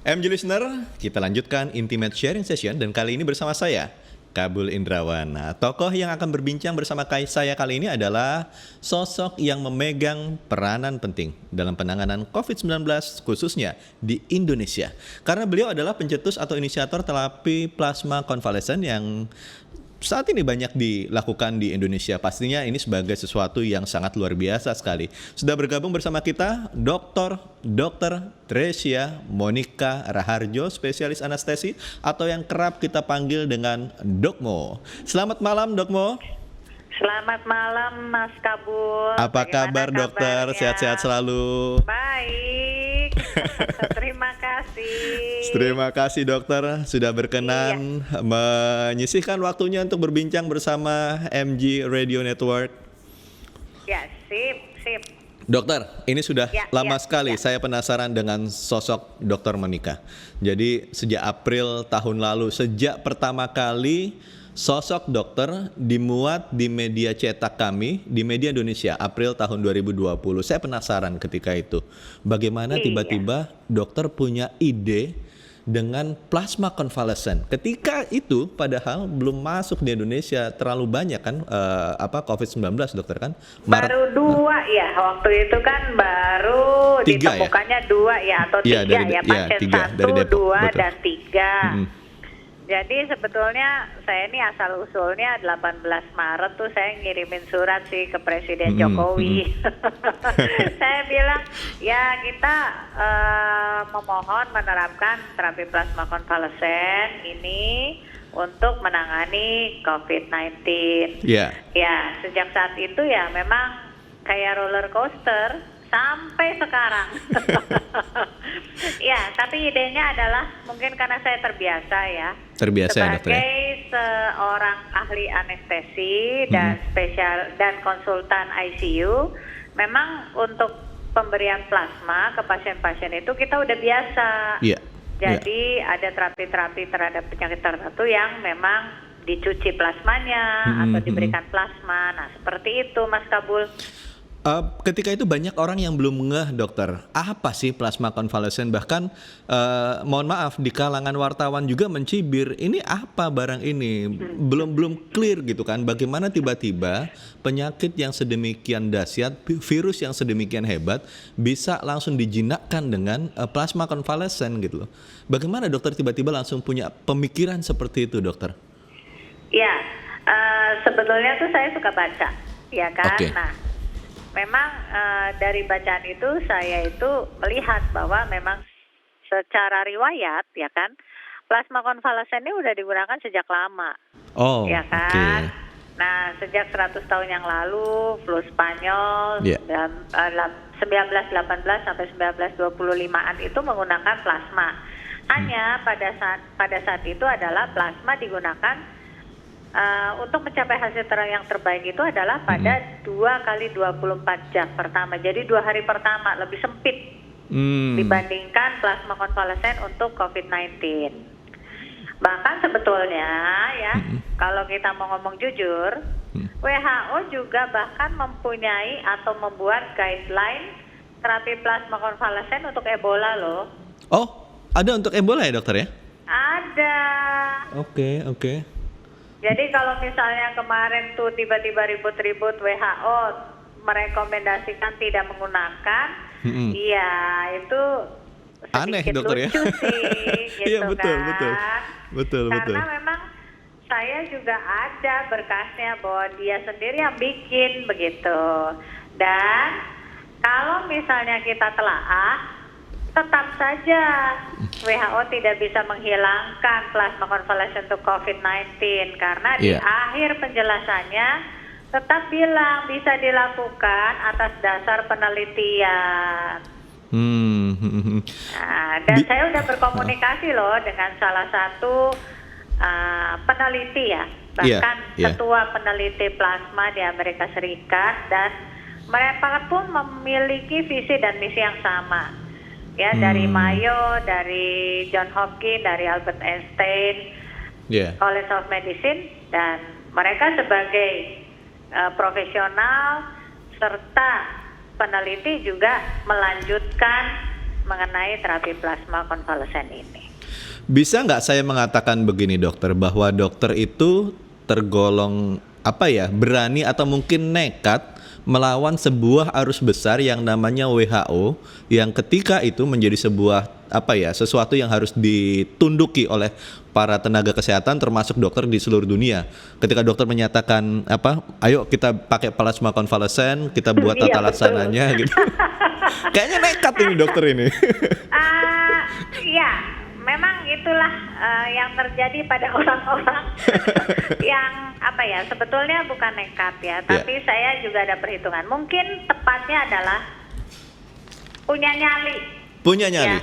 MG Listener, kita lanjutkan Intimate Sharing Session dan kali ini bersama saya, Kabul Indrawan. Nah, tokoh yang akan berbincang bersama saya kali ini adalah sosok yang memegang peranan penting dalam penanganan COVID-19 khususnya di Indonesia. Karena beliau adalah pencetus atau inisiator terapi plasma konvalesen yang saat ini banyak dilakukan di Indonesia. Pastinya ini sebagai sesuatu yang sangat luar biasa sekali. Sudah bergabung bersama kita Dr. Tresia Monica Raharjo, spesialis anestesi atau yang kerap kita panggil dengan Dokmo. Selamat malam Dokmo. Selamat malam Mas Kabul. Apa kabar Bagaimana dokter? kabarnya? Sehat-sehat selalu. Baik. Terima kasih. Terima kasih dokter sudah berkenan menyisihkan waktunya untuk berbincang bersama MG Radio Network. Ya, sip. Dokter, ini sudah lama sekali saya penasaran dengan sosok Dokter Monica. Jadi sejak April tahun lalu, sejak pertama kali sosok dokter dimuat di media cetak kami, di media Indonesia, April tahun 2020. Saya penasaran ketika itu, bagaimana tiba-tiba dokter punya ide dengan plasma konvalesen. Ketika itu padahal belum masuk di Indonesia terlalu banyak kan COVID-19 dokter kan? Baru 2 ya, waktu itu kan baru 3 ditemukannya 2 ya atau 3 pasien 1, 2 dan 3. Jadi sebetulnya saya ini asal usulnya 18 Maret tuh saya ngirimin surat sih ke Presiden Jokowi. Saya bilang ya kita memohon menerapkan terapi plasma konvalesen ini untuk menangani COVID-19. Ya sejak saat itu ya memang kayak roller coaster sampai sekarang. Ya, tapi idenya adalah mungkin karena saya terbiasa ya. Sebagai seorang ahli anestesi dan konsultan ICU, memang untuk pemberian plasma ke pasien-pasien itu kita udah biasa. Jadi ada terapi-terapi terhadap penyakit tertentu yang memang dicuci plasmanya atau diberikan plasma. Nah, seperti itu Mas Kabul. Ketika itu banyak orang yang belum ngeh dokter, apa sih plasma konvalesen? Bahkan mohon maaf di kalangan wartawan juga mencibir, ini apa barang ini? Belum clear gitu kan, bagaimana tiba-tiba penyakit yang sedemikian dahsyat, virus yang sedemikian hebat bisa langsung dijinakkan dengan plasma konvalesen gitu loh. Bagaimana dokter tiba-tiba langsung punya pemikiran seperti itu dokter? Ya, sebetulnya tuh saya suka baca, ya kan? Nah, memang dari bacaan itu saya itu melihat bahwa memang secara riwayat ya kan plasma konvalesen ini udah digunakan sejak lama. Ya kan. Nah, sejak 100 tahun yang lalu flu Spanyol 1918 sampai 1925-an itu menggunakan plasma. Hanya pada saat itu adalah plasma digunakan untuk mencapai hasil yang terbaik itu adalah pada 2 kali 24 jam pertama. Jadi 2 hari pertama lebih sempit dibandingkan plasma konvalesen untuk COVID-19. Bahkan sebetulnya ya, kalau kita mau ngomong jujur, WHO juga bahkan mempunyai atau membuat guideline terapi plasma konvalesen untuk Ebola loh. Oh, ada untuk Ebola ya dokter ya? Ada. Oke. Jadi kalau misalnya kemarin tuh tiba-tiba ribut-ribut WHO merekomendasikan tidak menggunakan, iya itu aneh dokter lucu ya? Sih, gitu iya betul. Karena memang saya juga ada berkasnya bahwa dia sendiri yang bikin begitu. Dan kalau misalnya kita telaah, tetap saja WHO tidak bisa menghilangkan plasma konvalesen untuk COVID-19 karena di akhir penjelasannya tetap bilang bisa dilakukan atas dasar penelitian. Nah, dan saya udah berkomunikasi loh dengan salah satu peneliti ya, bahkan ketua peneliti plasma di Amerika Serikat, dan mereka pun memiliki visi dan misi yang sama. Ya, dari Mayo, dari John Hopkins, dari Albert Einstein, College of Medicine, dan mereka sebagai profesional serta peneliti juga melanjutkan mengenai terapi plasma konvalesen ini. Bisa nggak saya mengatakan begini dokter, bahwa dokter itu tergolong berani atau mungkin nekat melawan sebuah arus besar yang namanya WHO, yang ketika itu menjadi sebuah sesuatu yang harus ditunduki oleh para tenaga kesehatan termasuk dokter di seluruh dunia. Ketika dokter menyatakan ayo kita pakai plasma konvalesen, kita buat tata laksananya gitu. Kayaknya nekat ini dokter ini. Ya, memang itulah yang terjadi pada orang-orang yang sebetulnya bukan nekat ya, tapi saya juga ada perhitungan. Mungkin tepatnya adalah punya nyali. Punya nyali. Ya,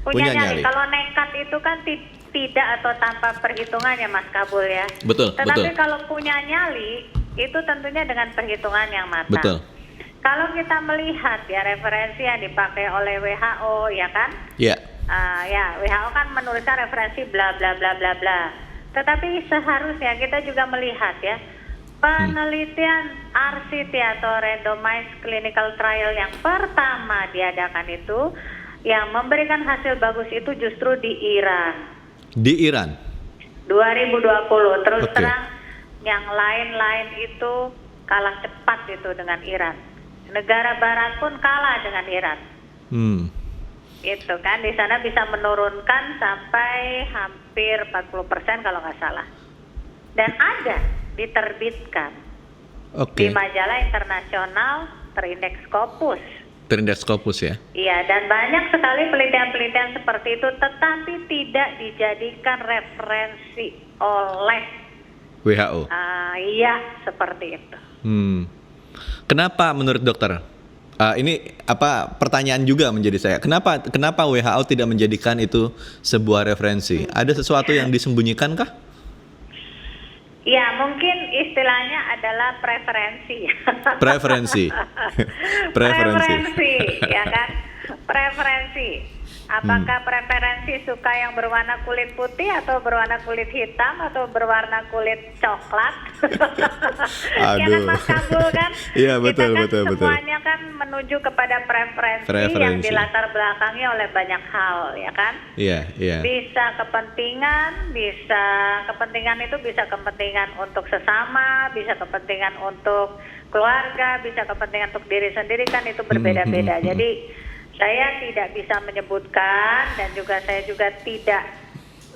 punya nyali. Kalau nekat itu kan tidak atau tanpa perhitungan ya Mas Kabul ya. Betul. Tetapi kalau punya nyali itu tentunya dengan perhitungan yang matang. Betul. Kalau kita melihat ya referensi yang dipakai oleh WHO ya kan? Iya. WHO kan menuliskan referensi bla bla bla bla bla. Tetapi seharusnya kita juga melihat ya penelitian RCT atau Randomized Clinical Trial yang pertama diadakan itu yang memberikan hasil bagus itu justru di Iran. Di Iran. 2020. Terus terang yang lain-lain itu kalah cepat itu dengan Iran. Negara Barat pun kalah dengan Iran. Itu kan di sana bisa menurunkan sampai hampir 40% kalau nggak salah. Dan ada diterbitkan di majalah internasional terindeks Scopus. Terindeks Scopus ya? Iya, dan banyak sekali penelitian-penelitian seperti itu, tetapi tidak dijadikan referensi oleh WHO. Iya, seperti itu. Kenapa menurut dokter? Ini pertanyaan juga menjadi saya. Kenapa WHO tidak menjadikan itu sebuah referensi? Ada sesuatu yang disembunyikan kah? Ya, mungkin istilahnya adalah preferensi. Preferensi, ya kan? Preferensi. Apakah preferensi suka yang berwarna kulit putih atau berwarna kulit hitam atau berwarna kulit coklat? Ya kan Mas Kabul kan? Iya betul, kita kan betul. Semuanya kan menuju kepada preferensi yang dilatar belakangi oleh banyak hal, ya kan? Iya. Bisa kepentingan itu bisa kepentingan untuk sesama, bisa kepentingan untuk keluarga, bisa kepentingan untuk diri sendiri, kan itu berbeda-beda. Jadi saya tidak bisa menyebutkan dan juga saya juga tidak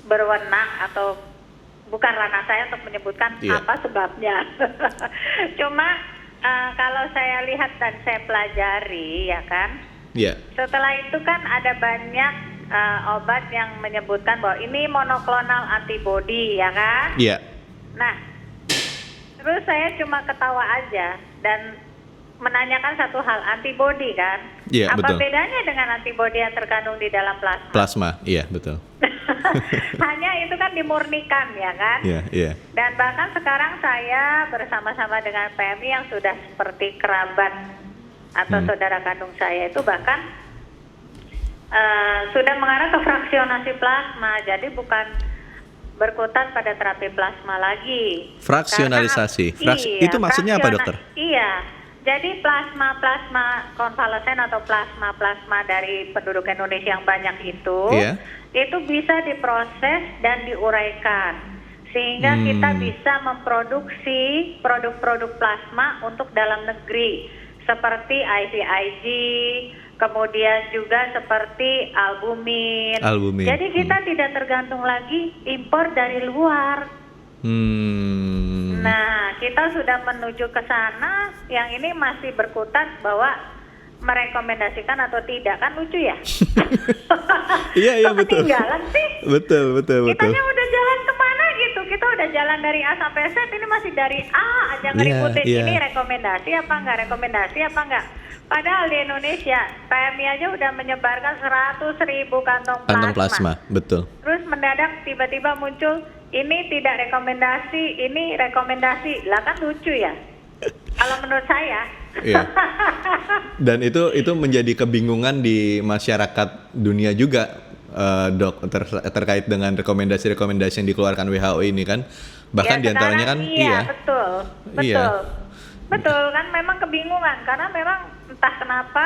berwenang atau bukan ranah saya untuk menyebutkan apa sebabnya. Cuma kalau saya lihat dan saya pelajari ya kan, setelah itu kan ada banyak obat yang menyebutkan bahwa ini monoklonal antibody ya kan. Nah, terus saya cuma ketawa aja dan menanyakan satu hal, antibody kan? Apa betul. bedanya dengan antibody yang terkandung di dalam plasma? Plasma, iya betul. Hanya itu kan dimurnikan ya kan? Iya. Dan bahkan sekarang saya bersama-sama dengan PMI yang sudah seperti kerabat atau saudara kandung saya itu bahkan sudah mengarah ke fraksionasi plasma, jadi bukan berkutat pada terapi plasma lagi. Fraksionalisasi, itu maksudnya apa dokter? Iya. Jadi plasma konvalesen atau plasma dari penduduk Indonesia yang banyak itu bisa diproses dan diuraikan sehingga kita bisa memproduksi produk-produk plasma untuk dalam negeri seperti IVIG, kemudian juga seperti albumin. Jadi kita tidak tergantung lagi impor dari luar. Nah, kita sudah menuju ke sana. Yang ini masih berkutat bahwa merekomendasikan atau tidak, kan lucu ya? Iya betul. Ketinggalan sih. Betul. Kitanya udah jalan kemana gitu? Kita udah jalan dari A sampai Z, ini masih dari A aja ngeributin ini rekomendasi apa enggak? Padahal di Indonesia PMI aja udah menyebarkan 100.000 kantong plasma. Betul. Terus mendadak tiba-tiba muncul ini tidak rekomendasi, ini rekomendasi. Lah kan lucu ya. Kalau menurut saya. Dan itu menjadi kebingungan di masyarakat dunia juga, dok, terkait dengan rekomendasi-rekomendasi yang dikeluarkan WHO ini kan. Bahkan diantaranya kan betul kan memang kebingungan karena memang entah kenapa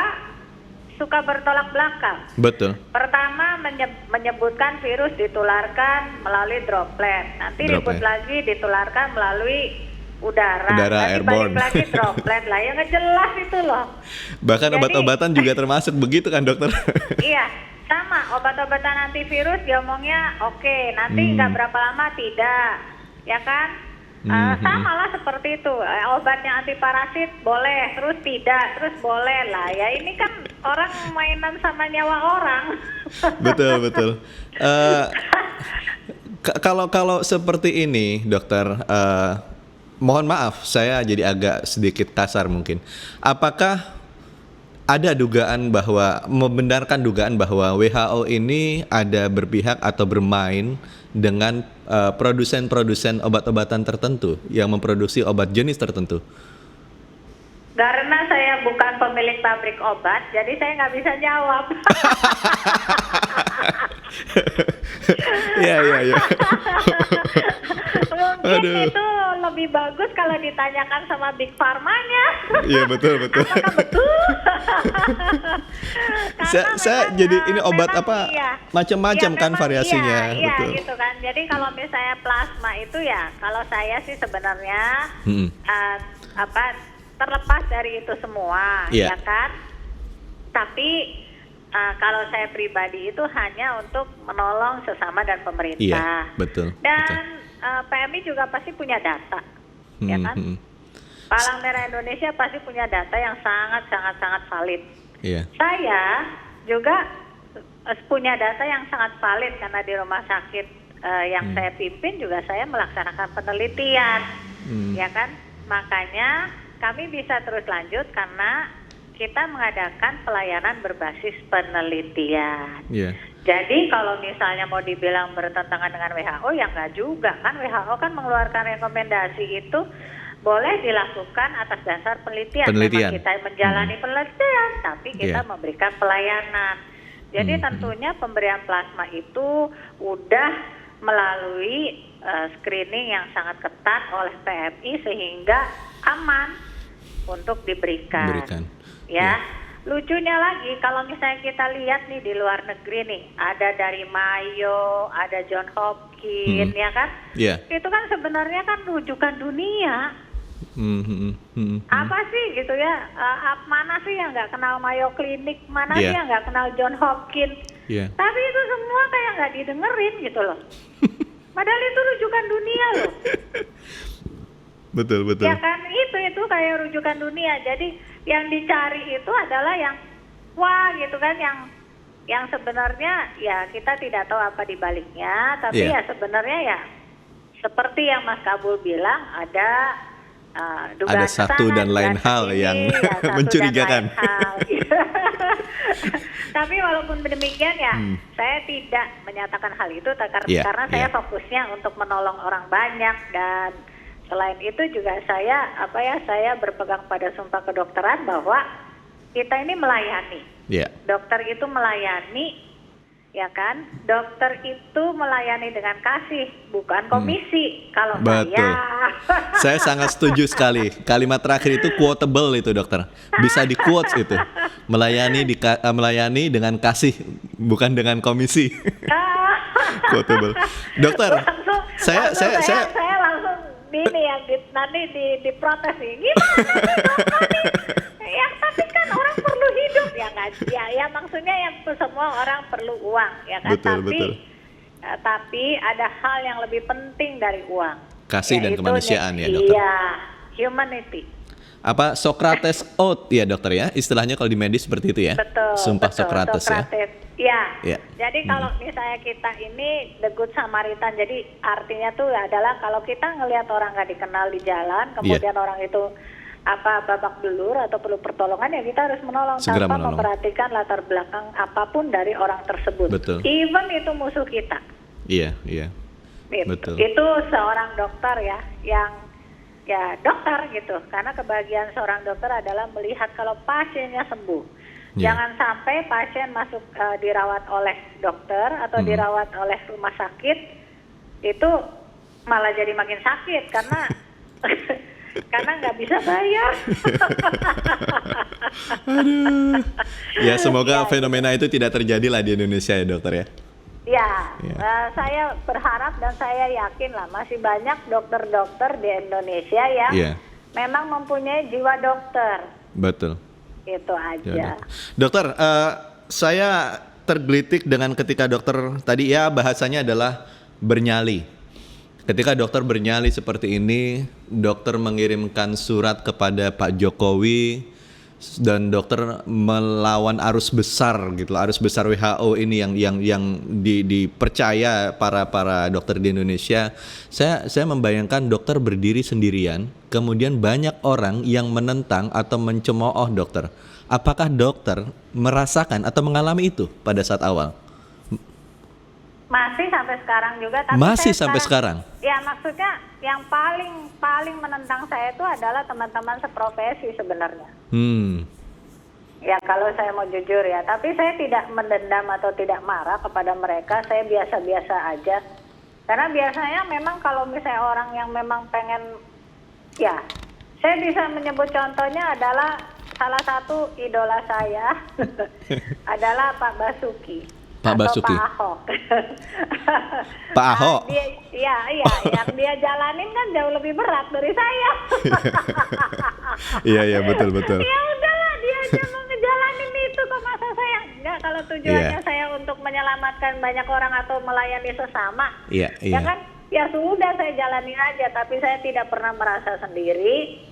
suka bertolak belakang. Betul. Pertama menyebutkan virus ditularkan melalui droplet, nanti ribut lagi ditularkan melalui udara nanti airborne. balik lagi droplet lah, ya nggak jelas itu loh. Bahkan obat-obatan juga termasuk begitu kan dokter? Iya, sama obat-obatan antivirus diomongnya oke, nanti nggak berapa lama tidak, ya kan? Sama lah seperti itu, obatnya antiparasit boleh, terus tidak, terus boleh lah. Ya ini kan orang mainan sama nyawa orang. Betul. Kalau seperti ini dokter, mohon maaf saya jadi agak sedikit kasar mungkin. Apakah ada dugaan bahwa, membenarkan dugaan bahwa WHO ini ada berpihak atau bermain dengan produsen-produsen obat-obatan tertentu yang memproduksi obat jenis tertentu? Karena saya bukan pemilik pabrik obat, jadi saya nggak bisa jawab. Iya. Mungkin itu lebih bagus kalau ditanyakan sama Big Pharma-nya. Iya betul. Apakah betul? saya jadi ini obat apa macam-macam kan variasinya. Iya betul. gitu kan. Jadi kalau misalnya plasma itu ya, kalau saya sih sebenarnya terlepas dari itu semua, ya kan. Tapi kalau saya pribadi itu hanya untuk menolong sesama dan pemerintah. Iya, betul. Dan PMI juga pasti punya data, ya kan? Palang Merah Indonesia pasti punya data yang sangat valid. Iya. Saya juga punya data yang sangat valid karena di rumah sakit yang saya pimpin juga saya melaksanakan penelitian, ya kan? Makanya kami bisa terus lanjut karena kita mengadakan pelayanan berbasis penelitian. Yeah. Jadi kalau misalnya mau dibilang bertentangan dengan WHO, ya nggak juga kan. WHO kan mengeluarkan rekomendasi itu boleh dilakukan atas dasar penelitian. Memang kita menjalani penelitian, tapi kita memberikan pelayanan. Jadi tentunya pemberian plasma itu udah melalui screening yang sangat ketat oleh PMI sehingga aman untuk diberikan. Ya. Lucunya lagi kalau misalnya kita lihat nih di luar negeri nih, ada dari Mayo, ada John Hopkins, ya kan? Itu kan sebenarnya kan rujukan dunia. Apa sih gitu ya? Mana sih yang nggak kenal Mayo Clinic? Mana sih yang nggak kenal John Hopkins? Tapi itu semua kayak nggak didengerin gitu loh. Padahal itu rujukan dunia loh. Betul. Ya kan, itu kayak rujukan dunia. Jadi yang dicari itu adalah yang wah gitu kan, yang sebenarnya ya kita tidak tahu apa di baliknya, tapi ya sebenarnya ya seperti yang Mas Kabul bilang ada dugaan ada satu dan lain hal yang mencurigakan. Tapi walaupun demikian ya saya tidak menyatakan hal itu karena saya fokusnya untuk menolong orang banyak, dan selain itu juga saya berpegang pada sumpah kedokteran bahwa kita ini melayani. Dokter itu melayani, ya kan? Dokter itu melayani dengan kasih, bukan komisi. Kalau saya sangat setuju sekali. Kalimat terakhir itu quotable itu dokter. Bisa di quotes itu. Melayani dengan kasih, bukan dengan komisi. Quotable. Dokter, saya langsung ini ya nanti diprotes nih. Gimana nih? Ya tapi kan orang perlu hidup ya nggak? Ya maksudnya yang semua orang perlu uang ya kan. Tapi ada hal yang lebih penting dari uang. Kasih dan kemanusiaan ya dokter. Iya, humanity. Apa Socrates Oath ya dokter ya? Istilahnya kalau di medis seperti itu ya? Sumpah Socrates ya. Ya. Jadi kalau misalnya kita ini the good Samaritan, jadi artinya tuh adalah kalau kita ngelihat orang nggak dikenal di jalan, kemudian orang itu babak belur atau perlu pertolongan, ya kita harus menolong tanpa memperhatikan latar belakang apapun dari orang tersebut. Even itu musuh kita. Iya. Betul. Itu seorang dokter ya dokter gitu, karena kebahagiaan seorang dokter adalah melihat kalau pasiennya sembuh. Jangan sampai pasien masuk dirawat oleh dokter atau dirawat oleh rumah sakit itu malah jadi makin sakit karena karena nggak bisa bayar. Aduh. Ya semoga Ya, fenomena itu tidak terjadi lah di Indonesia ya dokter ya. ya, Ya. saya berharap dan saya yakin lah masih banyak dokter-dokter di Indonesia yang Iya, memang mempunyai jiwa dokter. betul. Itu Ya, aja. dokter, saya tergelitik dengan ketika dokter tadi ya bahasanya adalah bernyali. Ketika dokter bernyali seperti ini, dokter mengirimkan surat kepada Pak Jokowi dan dokter melawan arus besar gitu, arus besar WHO ini yang dipercaya para dokter di Indonesia. Saya membayangkan dokter berdiri sendirian, kemudian banyak orang yang menentang atau mencemooh dokter. Apakah dokter merasakan atau mengalami itu pada saat awal? Masih sampai sekarang juga, tapi Masih saya sampai sekarang? Ya maksudnya yang paling menentang saya itu adalah teman-teman seprofesi sebenarnya. Ya kalau saya mau jujur ya, tapi saya tidak mendendam atau tidak marah kepada mereka, saya biasa-biasa aja. Karena biasanya memang kalau misalnya orang yang memang pengen, ya saya bisa menyebut contohnya adalah salah satu idola saya adalah Pak Basuki. Pak Atau Basuki. Pak Ahok. Pak Ahok? Iya, yang dia jalanin kan jauh lebih berat dari saya. Iya betul. Ya udahlah, dia aja mau ngejalanin itu kok, masa saya enggak, kalau tujuannya saya untuk menyelamatkan banyak orang atau melayani sesama. Iya. Ya kan, ya sudah saya jalani aja, tapi saya tidak pernah merasa sendiri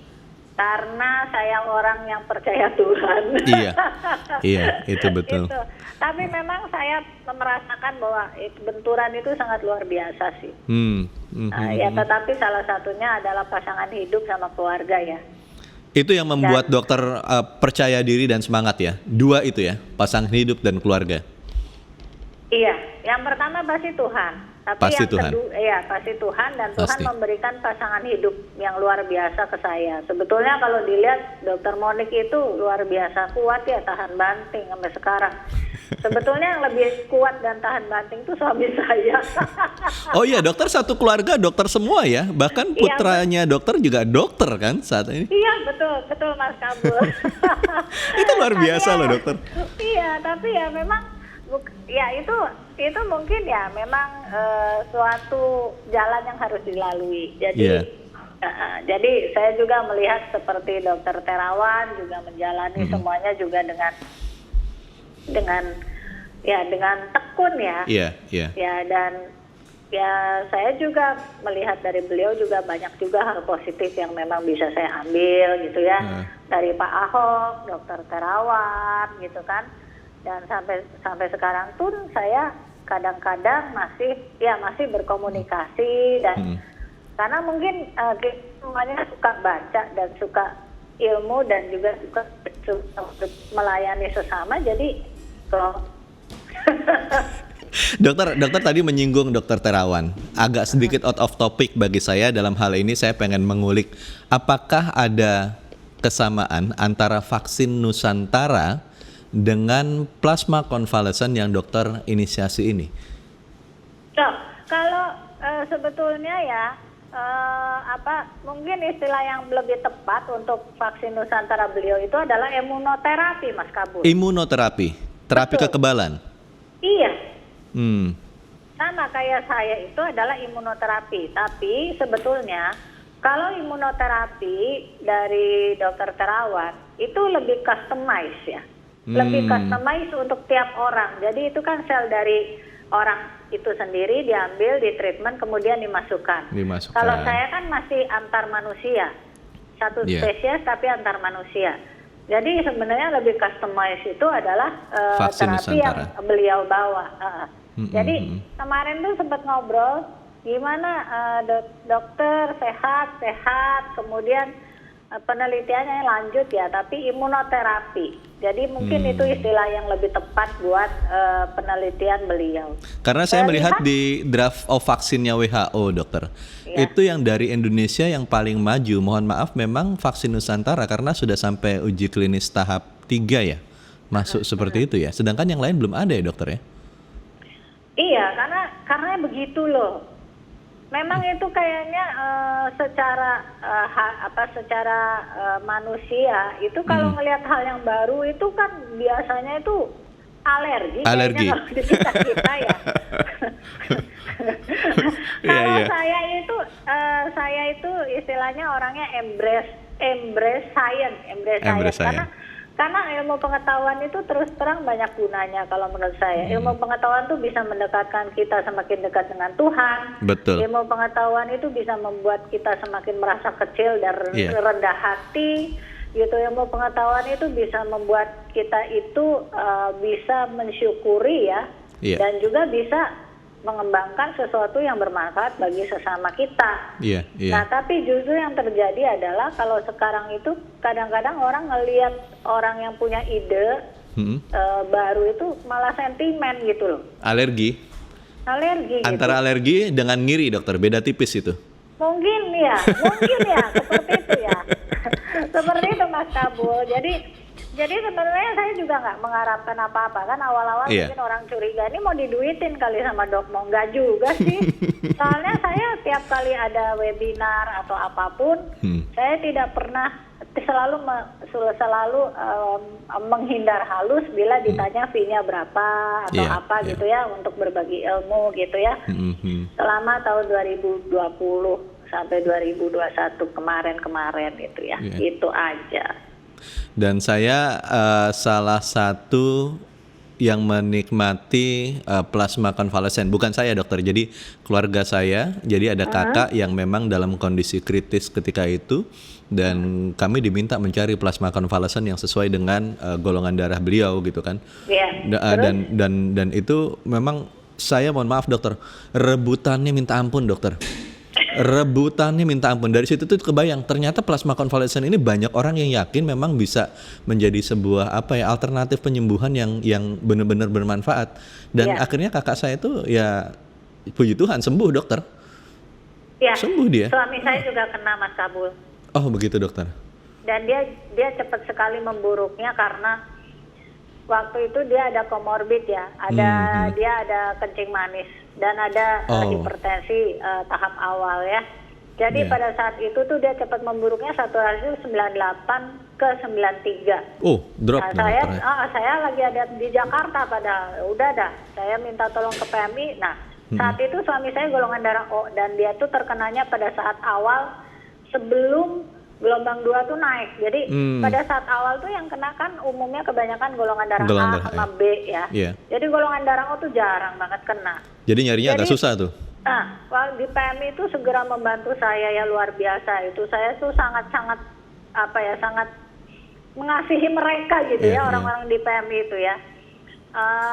karena saya orang yang percaya Tuhan. Iya, itu betul. Gitu. Tapi memang saya merasakan bahwa benturan itu sangat luar biasa sih. Ya, tetapi salah satunya adalah pasangan hidup sama keluarga ya. Itu yang membuat dokter percaya diri dan semangat ya. Dua itu ya, pasangan hidup dan keluarga. Iya, yang pertama pasti Tuhan. Tapi Pasti yang Tuhan. kedua, ya pasti Tuhan, dan Tuhan Pasti. memberikan pasangan hidup yang luar biasa ke saya. Sebetulnya kalau dilihat Dokter Monik itu luar biasa kuat ya, tahan banting sampai sekarang. Sebetulnya yang lebih kuat dan tahan banting itu suami saya. Oh iya, dokter satu keluarga dokter semua ya. Bahkan putranya dokter juga dokter kan saat ini. Iya betul Mas Kabul. Itu luar biasa loh dokter. Iya, tapi ya memang ya itu mungkin ya memang suatu jalan yang harus dilalui. Jadi jadi saya juga melihat seperti Dokter Terawan juga menjalani semuanya juga dengan tekun ya. Iya. Ya, dan ya saya juga melihat dari beliau juga banyak juga hal positif yang memang bisa saya ambil gitu ya. Dari Pak Ahok, Dokter Terawan gitu kan. Dan sampai sekarang pun saya kadang-kadang masih berkomunikasi, dan karena mungkin semuanya suka baca dan suka ilmu dan juga suka melayani sesama, jadi Dokter tadi menyinggung Dokter Terawan. Agak sedikit out of topic bagi saya dalam hal ini. Saya pengen mengulik apakah ada kesamaan antara vaksin Nusantara dengan plasma konvalesen yang dokter inisiasi ini? Kalau sebetulnya ya mungkin istilah yang lebih tepat untuk vaksin Nusantara beliau itu adalah imunoterapi, Mas Kabul. Imunoterapi, terapi kekebalan. Iya. Sama kayak saya itu adalah imunoterapi, tapi sebetulnya kalau imunoterapi dari Dokter Terawan itu lebih customize ya. Lebih customize untuk tiap orang. Jadi itu kan sel dari orang itu sendiri diambil, di treatment, kemudian dimasukkan. Kalau saya kan masih antar manusia. Satu spesies tapi antar manusia. Jadi sebenarnya lebih customize itu adalah terapi yang beliau bawa. Jadi kemarin tuh sempat ngobrol, gimana dokter sehat, kemudian penelitiannya lanjut ya, tapi imunoterapi. Jadi mungkin itu istilah yang lebih tepat buat penelitian beliau. Karena saya melihat di draft of vaksinnya WHO, dokter, itu yang dari Indonesia yang paling maju. Mohon maaf, memang vaksin Nusantara karena sudah sampai uji klinis tahap 3 ya, masuk seperti itu ya. Sedangkan yang lain belum ada ya, dokter ya? Iya, karena begitu loh. memang itu kayaknya secara manusia itu kalau ngelihat hal yang baru itu kan biasanya itu alergi. Alergi. Kayaknya kalau di kita ya. Kalau saya itu istilahnya orangnya embrace science. Karena ilmu pengetahuan itu terus terang banyak gunanya kalau menurut saya. Ilmu pengetahuan itu bisa mendekatkan kita semakin dekat dengan Tuhan. Betul. Ilmu pengetahuan itu bisa membuat kita semakin merasa kecil dan rendah hati. Gitu. Ilmu pengetahuan itu bisa membuat kita itu bisa mensyukuri ya. Dan juga bisa mengembangkan sesuatu yang bermanfaat bagi sesama kita. Nah, tapi justru yang terjadi adalah kalau sekarang itu kadang-kadang orang ngelihat orang yang punya ide baru itu malah sentimen gitu loh. Alergi. Antara alergi dengan ngiri, dokter, beda tipis itu. Mungkin ya, seperti itu ya. Seperti itu Mas Kabul. Jadi sebenarnya saya juga nggak mengharapkan apa-apa kan awal-awal mungkin orang curiga ini mau diduitin kali sama Dok Mo, nggak juga sih. Soalnya saya tiap kali ada webinar atau apapun, saya tidak pernah selalu menghindar halus bila ditanya fee-nya berapa atau apa gitu ya untuk berbagi ilmu gitu ya. Selama tahun 2020 sampai 2021 kemarin gitu ya, itu aja. Dan saya salah satu yang menikmati plasma konvalesen. Bukan saya, dokter. Jadi keluarga saya. Jadi ada kakak yang memang dalam kondisi kritis ketika itu. Dan kami diminta mencari plasma konvalesen yang sesuai dengan golongan darah beliau gitu kan. Dan itu memang saya mohon maaf dokter. Rebutannya minta ampun dokter. Dari situ tuh kebayang ternyata plasma konvalesen ini banyak orang yang yakin memang bisa menjadi sebuah alternatif penyembuhan yang benar-benar bermanfaat. Dan akhirnya kakak saya itu ya puji Tuhan sembuh dokter. Sembuh dia. Suami saya juga kena Mas Kabul. Oh begitu dokter. Dan dia cepat sekali memburuknya karena waktu itu dia ada komorbid ya, dia ada kencing manis dan ada hipertensi tahap awal ya. Jadi pada saat itu tuh dia cepat memburuknya saturasi 98 ke 93. Drop. Nah, saya lagi ada di Jakarta padahal udah dah. Saya minta tolong ke PMI. Nah, saat itu suami saya golongan darah O dan dia tuh terkenanya pada saat awal sebelum gelombang 2 tuh naik. Jadi pada saat awal tuh yang kena kan umumnya kebanyakan golongan darah A sama B ya. Jadi golongan darah O tuh jarang banget kena. Jadi nyarinya agak susah tuh. Nah, di PMI itu segera membantu saya ya luar biasa itu. Saya tuh sangat sangat mengasihi mereka gitu ya orang-orang di PMI itu ya.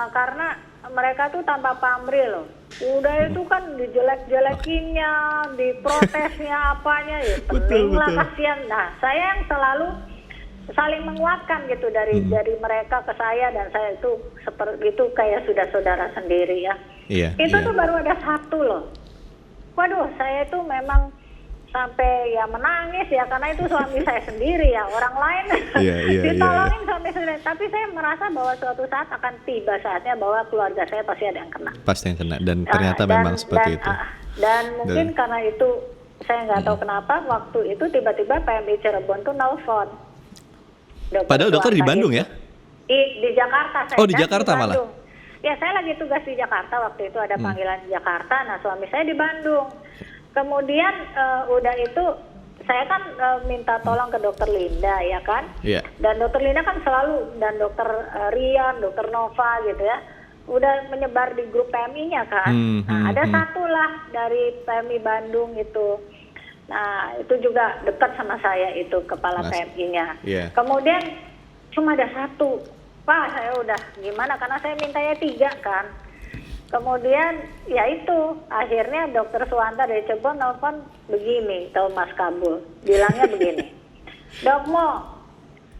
Karena mereka tuh tanpa pamrih loh. Udah itu kan dijelek-jelekinnya, diprotesnya apanya ya pening lah kasihan. Nah, saya yang selalu saling menguatkan gitu dari mereka ke saya dan saya itu seperti itu kayak sudah saudara sendiri ya. Itu tuh baru ada satu loh. Waduh, saya itu memang sampai ya menangis ya karena itu suami saya sendiri ya, orang lain ditolongin suami sendiri. Tapi saya merasa bahwa suatu saat akan tiba saatnya bahwa keluarga saya pasti ada yang kena. Pasti yang kena dan ternyata memang seperti itu. Dan mungkin karena itu saya nggak tahu kenapa waktu itu tiba-tiba PMI Cirebon tuh nelfon. Padahal dokter di Bandung ya? Di Jakarta saya. Oh di Jakarta malah? Ya saya lagi tugas di Jakarta waktu itu ada panggilan di Jakarta. Nah suami saya di Bandung. Kemudian udah itu saya kan minta tolong ke dokter Linda ya kan, dan dokter Linda kan selalu dan dokter Rian, dokter Nova gitu ya, udah menyebar di grup PMI-nya kan. Nah ada satu lah dari PMI Bandung itu, nah itu juga dekat sama saya itu kepala PMI-nya. Kemudian cuma ada satu, Pak saya udah gimana karena saya mintanya 3 kan. Kemudian ya itu akhirnya dokter Suwanta dari Cirebon nelfon begini, tahu Mas Kabul, bilangnya begini, Dok Mo,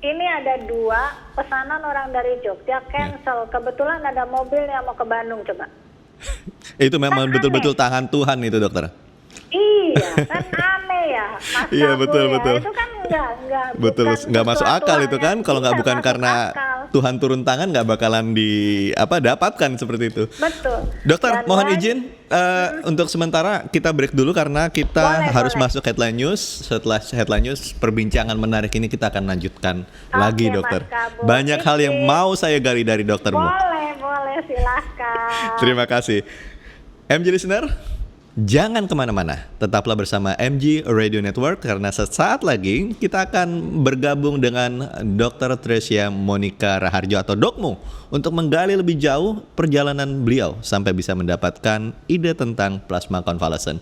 ini ada 2 pesanan orang dari Jogja cancel, kebetulan ada mobil yang mau ke Bandung coba. Itu memang kan betul-betul tangan Tuhan itu dokter. Iya, kan aneh ya Mas Kabul ya. Betul. Itu kan enggak. Betul, Bukan nggak masuk sesuatu akal hal itu yang kan. Kalau nggak tidak bukan masuk karena akal. Tuhan turun tangan, nggak bakalan dapatkan seperti itu. Betul. Dokter, Dan mohon izin untuk sementara kita break dulu karena kita harus boleh. masuk headline news. Setelah headline news, perbincangan menarik ini kita akan lanjutkan lagi, Oke, dokter. Mas Kabul. Banyak hal yang Izin. mau saya gali dari doktermu. Boleh, silahkan. Terima kasih. MG listener, jangan kemana-mana. Tetaplah bersama MG Radio Network karena sesaat lagi kita akan bergabung dengan Dr. Tresia Monika Raharjo atau Dokmu untuk menggali lebih jauh perjalanan beliau sampai bisa mendapatkan ide tentang plasma konvalesen.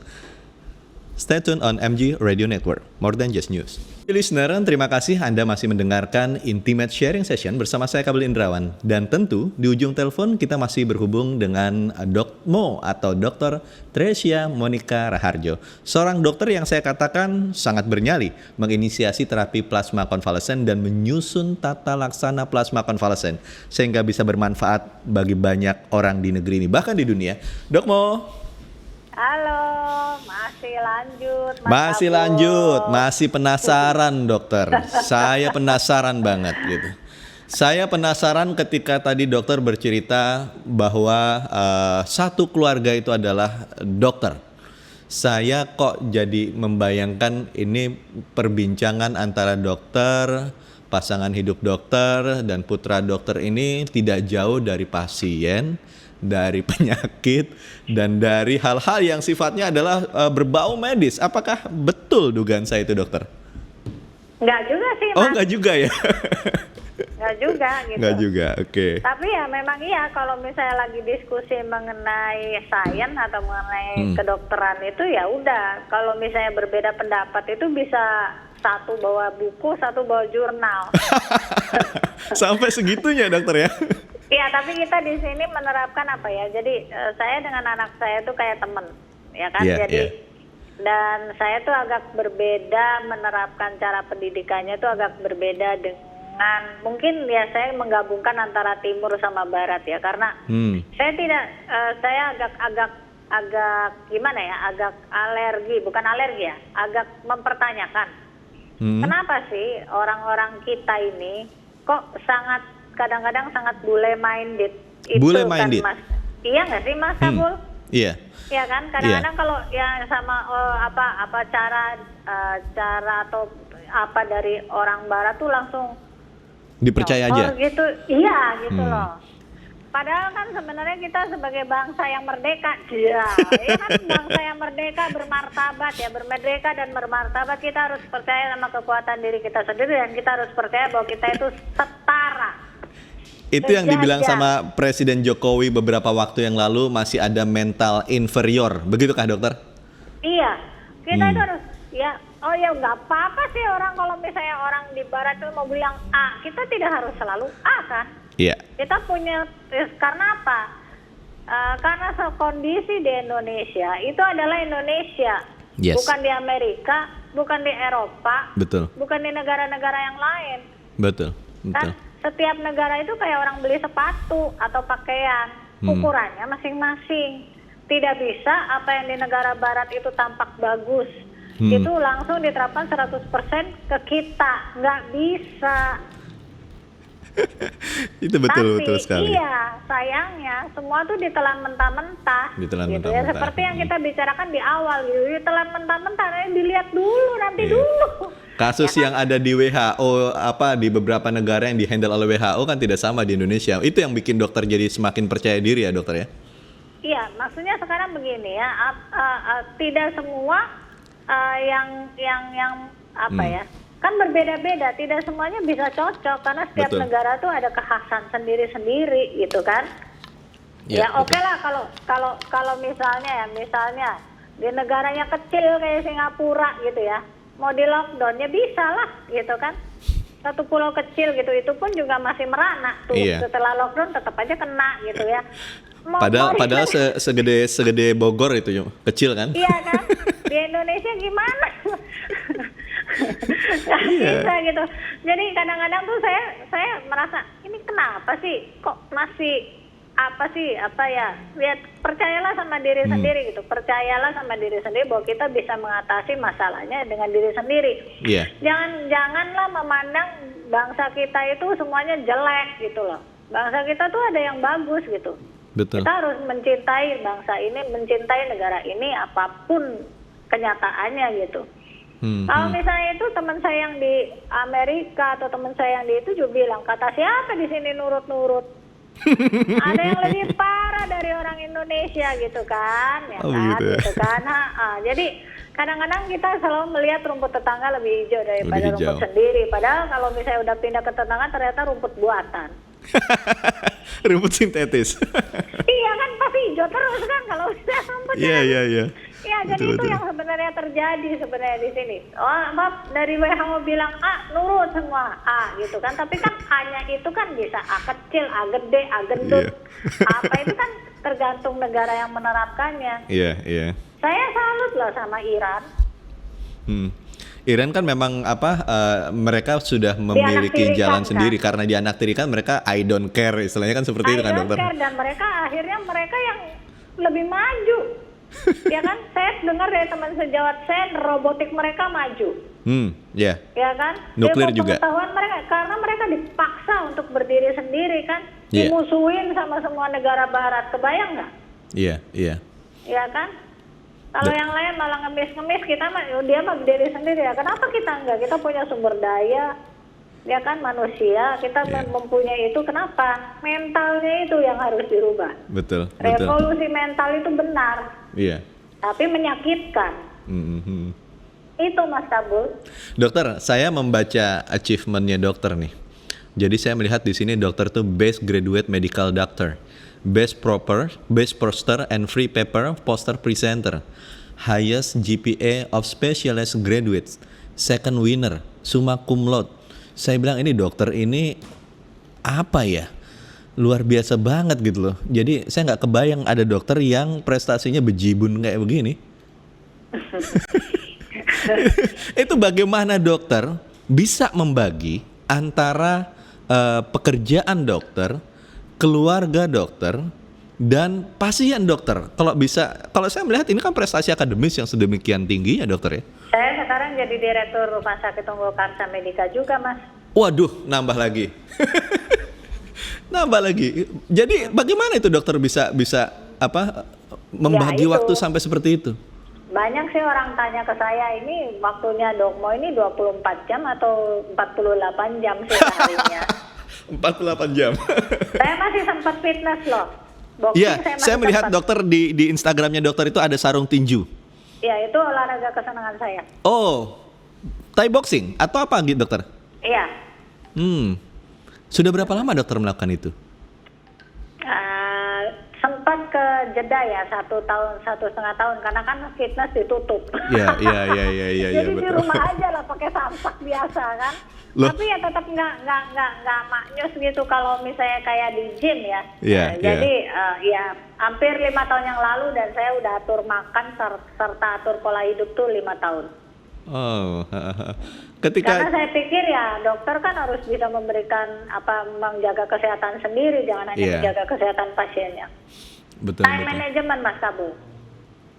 Stay tuned on MG Radio Network, more than just news. Listener, terima kasih Anda masih mendengarkan Intimate Sharing Session bersama saya Kabul Indrawan. Dan tentu di ujung telepon kita masih berhubung dengan Dokmo atau Dr. Tresia Monika Raharjo. Seorang dokter yang saya katakan sangat bernyali menginisiasi terapi plasma konvalesen dan menyusun tata laksana plasma konvalesen sehingga bisa bermanfaat bagi banyak orang di negeri ini, bahkan di dunia. Dokmo. Halo, masih lanjut. Mas Masih Kabul. lanjut, masih penasaran dokter. Saya penasaran banget gitu. Saya penasaran ketika tadi dokter bercerita bahwa satu keluarga itu adalah dokter. Saya kok jadi membayangkan ini perbincangan antara dokter, pasangan hidup dokter, dan putra dokter ini tidak jauh dari pasien, dari penyakit, dan dari hal-hal yang sifatnya adalah berbau medis. Apakah betul dugaan saya itu, dokter? Enggak juga sih, Mas. Oh, enggak juga ya? Enggak juga gitu. Enggak juga, oke. Tapi ya memang iya, kalau misalnya lagi diskusi mengenai sains atau mengenai kedokteran itu ya udah. Kalau misalnya berbeda pendapat itu bisa satu bawa buku, satu bawa jurnal. Sampai segitunya, dokter ya? Iya, tapi kita di sini menerapkan apa ya? Jadi saya dengan anak saya itu kayak temen, ya kan? Iya, Jadi iya. dan saya tuh agak berbeda menerapkan cara pendidikannya itu agak berbeda dengan mungkin ya saya menggabungkan antara timur sama barat ya, karena saya tidak saya agak gimana ya? Agak alergi, bukan alergi ya? Agak mempertanyakan. Kenapa sih orang-orang kita ini kok kadang-kadang sangat bule minded itu Bule kan, minded. Mas? Iya nggak sih, Mas Kabul? Iya. Iya kan, kadang-kadang kalau yang sama apa cara atau apa dari orang barat tuh langsung Dipercaya aja. gitu, iya gitu loh. Padahal kan sebenarnya kita sebagai bangsa yang merdeka, ya kan bangsa yang merdeka bermartabat ya, bermerdeka dan bermartabat, kita harus percaya sama kekuatan diri kita sendiri dan kita harus percaya bahwa kita itu setara. Itu yang dibilang sama Presiden Jokowi beberapa waktu yang lalu, masih ada mental inferior. Begitukah, dokter? Iya, kita itu harus ya. Oh ya nggak apa-apa sih orang kalau misalnya orang di barat itu mau bilang A, kita tidak harus selalu A kan? Iya. Kita punya karena apa? Karena kondisi di Indonesia itu adalah Indonesia, Yes. bukan di Amerika, bukan di Eropa, Betul. bukan di negara-negara yang lain. Betul. Kan setiap negara itu kayak orang beli sepatu atau pakaian, ukurannya masing-masing. Tidak bisa apa yang di negara barat itu tampak bagus, itu langsung diterapkan 100% ke kita. Nggak bisa. Itu betul sekali. Iya, sayangnya semua tuh ditelan mentah-mentah. Ditelan gitu mentah-mentah. Ya, seperti yang kita bicarakan di awal gitu. Ditelan mentah-mentah, dilihat dulu nanti dulu. Kasus yang ada di WHO di beberapa negara yang dihandle oleh WHO kan tidak sama di Indonesia. Itu yang bikin dokter jadi semakin percaya diri ya, dokter ya. Iya, maksudnya sekarang begini ya, tidak semua yang apa ya, kan berbeda-beda, tidak semuanya bisa cocok karena setiap Betul. negara tuh ada kekhasan sendiri-sendiri gitu kan. Ya, Ya oke lah kalau misalnya di negaranya kecil kayak Singapura gitu ya, mau di lockdown ya bisa lah gitu kan. Satu pulau kecil gitu, itu pun juga masih merana tuh. Iya. Setelah lockdown tetap aja kena gitu ya. Padahal segede Bogor itu kecil kan? Iya kan? Di Indonesia gimana? Nggak bisa gitu. Jadi kadang-kadang tuh saya merasa ini kenapa sih kok masih ya percayalah sama diri sendiri gitu. Percayalah sama diri sendiri bahwa kita bisa mengatasi masalahnya dengan diri sendiri. Iya. Janganlah memandang bangsa kita itu semuanya jelek gitu loh. Bangsa kita tuh ada yang bagus gitu. Betul. Kita harus mencintai bangsa ini, mencintai negara ini apapun kenyataannya gitu. Kalau misalnya itu teman saya yang di Amerika atau teman saya yang di itu juga bilang, kata siapa di sini nurut-nurut? Ada yang lebih parah dari orang Indonesia gitu kan, ya kan, gitu ya. gitu kan. Jadi kadang-kadang kita selalu melihat rumput tetangga lebih hijau daripada rumput sendiri. Padahal kalau misalnya udah pindah ke tetangga ternyata rumput buatan. Rumput sintetis. Iya kan, pasti hijau terus kan kalau misalnya rumputnya. Iya. Ya, jadi itu yang sebenarnya terjadi sebenarnya di sini. Dari WHO bilang A, nurut semua A gitu kan. Tapi kan hanya itu kan bisa A kecil, A gede, A gendut. Apa itu kan tergantung negara yang menerapkannya. Iya. Saya salut loh sama Iran. Iran kan memang mereka sudah memiliki jalan sendiri kan? Karena dianaktirikan mereka I don't care, istilahnya kan seperti itu kan dokter. I don't care, dan akhirnya mereka yang lebih maju. Ya kan, saya dengar dari teman sejawat saya, robotik mereka maju. Ya kan, nuklir juga. Pengetahuan mereka, karena mereka dipaksa untuk berdiri sendiri kan, dimusuhin sama semua negara barat, kebayang nggak? Iya. Ya kan, kalau yang lain malah ngemis-ngemis, dia mah berdiri sendiri ya. Kenapa kita enggak? Kita punya sumber daya, ya kan, manusia, kita mempunyai itu. Kenapa? Mentalnya itu yang harus dirubah. Betul. Revolusi mental itu benar. Iya. Tapi menyakitkan. Itu Mas Kabul. Dokter, saya membaca achievement-nya dokter nih. Jadi saya melihat di sini dokter tuh best graduate medical doctor, best poster and free paper poster presenter, highest GPA of specialist graduates, second winner, summa cum laude. Saya bilang ini dokter ini apa ya? Luar biasa banget gitu loh. Jadi saya nggak kebayang ada dokter yang prestasinya bejibun kayak begini. Itu bagaimana dokter bisa membagi antara pekerjaan dokter, keluarga dokter, dan pasien dokter. Kalau saya melihat ini kan prestasi akademis yang sedemikian tinggi ya dokter ya. Saya sekarang jadi direktur Rumah Sakit Unggul Karsa Medika juga, Mas. Waduh, nambah lagi. Jadi bagaimana itu dokter bisa membagi waktu sampai seperti itu? Banyak sih orang tanya ke saya, ini waktunya Dokmo ini 24 jam atau 48 jam sih harinya. 48 jam. Saya masih sempat fitness loh. Iya, saya melihat dokter di Instagramnya dokter itu ada sarung tinju. Iya, itu olahraga kesenangan saya. Oh, Thai boxing atau apa gitu dokter? Iya. Sudah berapa lama dokter melakukan itu? Sempat ke jeda ya, 1 tahun, 1,5 tahun, karena kan fitness ditutup. Iya. Jadi betul. di rumah aja lah pakai samsak biasa kan. Loh. Tapi ya tetap nggak maknyus gitu kalau misalnya kayak di gym ya. Jadi hampir 5 tahun yang lalu, dan saya udah atur makan serta atur pola hidup tuh 5 tahun. Oh, karena saya pikir ya dokter kan harus bisa memberikan menjaga kesehatan sendiri, jangan hanya menjaga kesehatan pasiennya. Betul. Time management, Mas Kabul.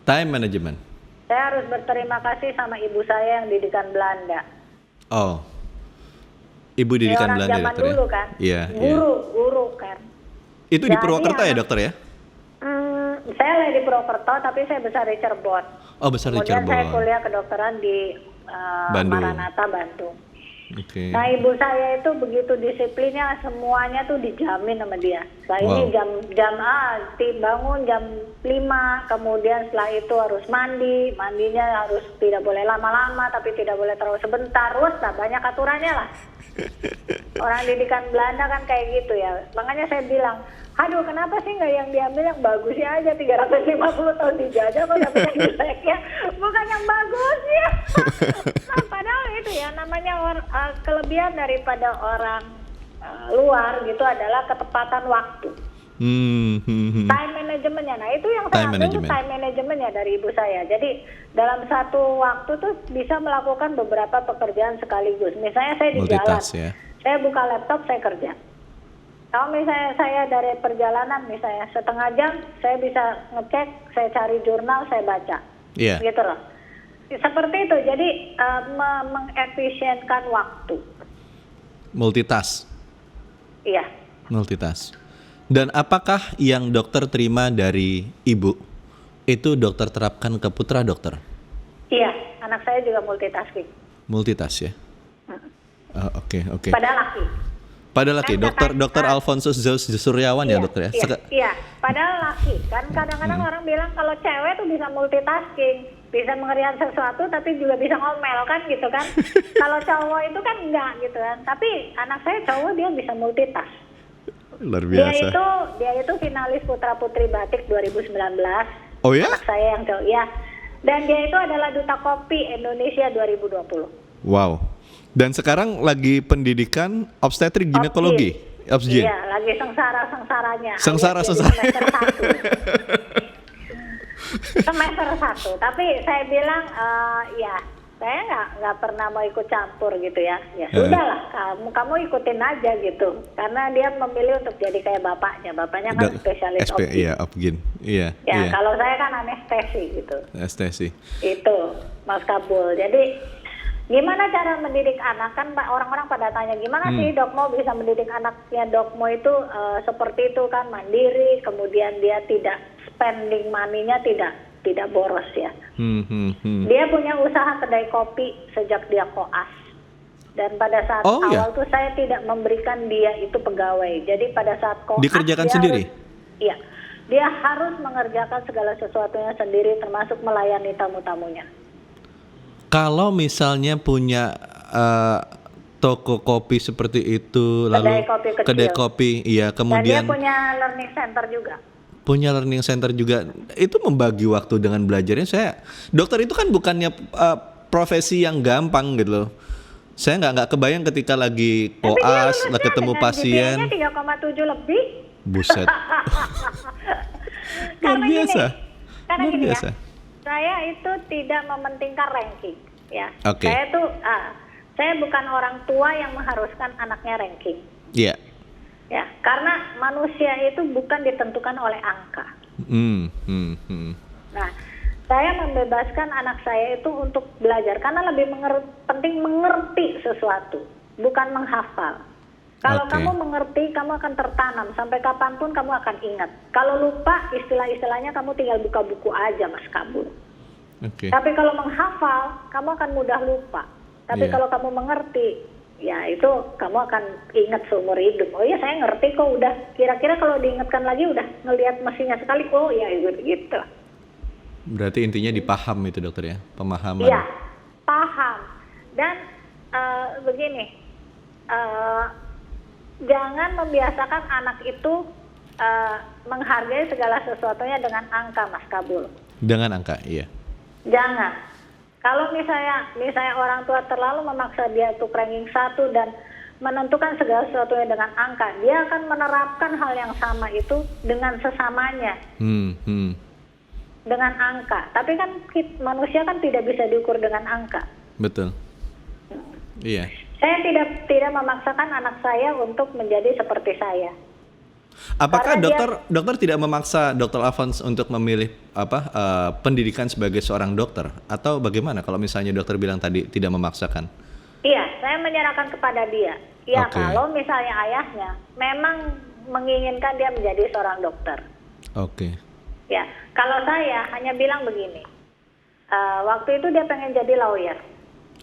Time management. Saya harus berterima kasih sama ibu saya yang didikan Belanda. Oh, ibu didikan Belanda zaman dokter dulu ya? kan. Iya. Guru kan. Itu di Purwokerto ya dokter ya? Saya lahir di Purwokerto, tapi saya besar di Cirebon. Oh, besar di Cirebon. Kemudian saya kuliah kedokteran di Maranatha, Bandung. Okay. Nah, ibu saya itu begitu disiplinnya, semuanya tuh dijamin sama dia. Ini bangun jam 5, kemudian setelah itu harus mandinya harus tidak boleh lama-lama, tapi tidak boleh terlalu sebentar. Banyak aturannya lah. Orang didikan Belanda kan kayak gitu ya. Makanya saya bilang, aduh kenapa sih nggak yang diambil yang bagusnya aja, 350 tahun dijajah kok dapet yang jeleknya, bukan yang bagusnya. Nah, padahal itu ya namanya kelebihan daripada orang luar gitu adalah ketepatan waktu. Time managementnya, nah itu yang saya ambil tuh time managementnya dari ibu saya. Jadi dalam satu waktu tuh bisa melakukan beberapa pekerjaan sekaligus. Misalnya saya di jalan, saya buka laptop, saya kerja. Kalau misalnya saya dari perjalanan misalnya setengah jam, saya bisa ngecek, saya cari jurnal, saya baca. Iya. Gitu loh. Seperti itu. Jadi mengefisienkan waktu. Multitask. Iya. Multitask. Dan apakah yang dokter terima dari ibu itu dokter terapkan ke putra dokter? Iya, anak saya juga multitasking. Multitask ya. Oke. Pada laki. Pada laki, dokter Alfonsus Zeus Suryawan ya dokter ya? Iya, padahal laki. Kan kadang-kadang orang bilang kalau cewek tuh bisa multitasking, bisa mengerjakan sesuatu tapi juga bisa ngomel kan gitu kan. Kalau cowok itu kan enggak gitu kan. Tapi anak saya cowok dia bisa multitask. Luar biasa. Dia itu finalis Putra Putri Batik 2019. Oh ya? Anak saya yang cowok ya. Dan dia itu adalah Duta Kopi Indonesia 2020. Wow. Dan sekarang lagi pendidikan obstetrik ginekologi. Obsgin. Iya, lagi sengsara-sengsaranya. Sengsara. Semester 1. Semester 1. Tapi saya bilang, ya saya nggak pernah mau ikut campur gitu ya. Ya sudahlah, kamu ikutin aja gitu. Karena dia memilih untuk jadi kayak bapaknya. Bapaknya kan spesialis obgyn. Iya, obgyn. Iya. Ya, kalau saya kan anestesi gitu. Anestesi. Itu, Mas Kabul. Jadi gimana cara mendidik anak? Kan orang-orang pada tanya gimana sih Dokmo bisa mendidik anaknya. Dokmo itu seperti itu kan, mandiri, kemudian dia tidak spending money-nya tidak boros ya. Dia punya usaha kedai kopi sejak dia koas. Dan pada saat awal tuh saya tidak memberikan dia itu pegawai. Jadi pada saat koas dikerjakan sendiri? Iya. Dia harus mengerjakan segala sesuatunya sendiri termasuk melayani tamu-tamunya. Kalau misalnya punya toko kopi seperti itu, lalu kedai kopi, iya, kemudian dan dia punya learning center juga. Punya learning center juga, itu membagi waktu dengan belajarnya. Dokter itu kan bukannya profesi yang gampang gitu loh. Saya nggak kebayang ketika lagi koas, lagi ketemu pasien. GPA-nya 3,7 lebih. Buset. Luar biasa. Karena gini ya. Saya itu tidak mementingkan ranking, ya. Okay. Saya bukan orang tua yang mengharuskan anaknya ranking. Iya. Yeah. Ya, karena manusia itu bukan ditentukan oleh angka. Nah, saya membebaskan anak saya itu untuk belajar karena lebih penting mengerti sesuatu, bukan menghafal. Kalau kamu mengerti, kamu akan tertanam. Sampai kapanpun kamu akan ingat. Kalau lupa, istilah-istilahnya kamu tinggal buka buku aja, Mas Kabul. Tapi kalau menghafal, kamu akan mudah lupa. Tapi kalau kamu mengerti, ya itu kamu akan ingat seumur hidup. Oh iya, saya ngerti kok, udah. Kira-kira kalau diingatkan lagi, udah ngelihat mesinnya sekali, oh ya gitu. Berarti intinya dipaham itu dokter ya, pemahaman. Iya, paham. Dan begini, jangan membiasakan anak itu menghargai segala sesuatunya dengan angka, Mas Kabul. Dengan angka, iya. Jangan. Kalau misalnya orang tua terlalu memaksa dia untuk ranking 1 dan menentukan segala sesuatunya dengan angka, dia akan menerapkan hal yang sama itu dengan sesamanya. Dengan angka. Tapi kan manusia kan tidak bisa diukur dengan angka. Betul. Iya. Saya tidak memaksakan anak saya untuk menjadi seperti saya. Apakah dokter tidak memaksa Dr. Alphonse untuk memilih pendidikan sebagai seorang dokter, atau bagaimana kalau misalnya dokter bilang tadi tidak memaksakan? Iya, saya menyerahkan kepada dia. Ya, kalau misalnya ayahnya memang menginginkan dia menjadi seorang dokter. Ya, kalau saya hanya bilang begini, waktu itu dia pengen jadi lawyer.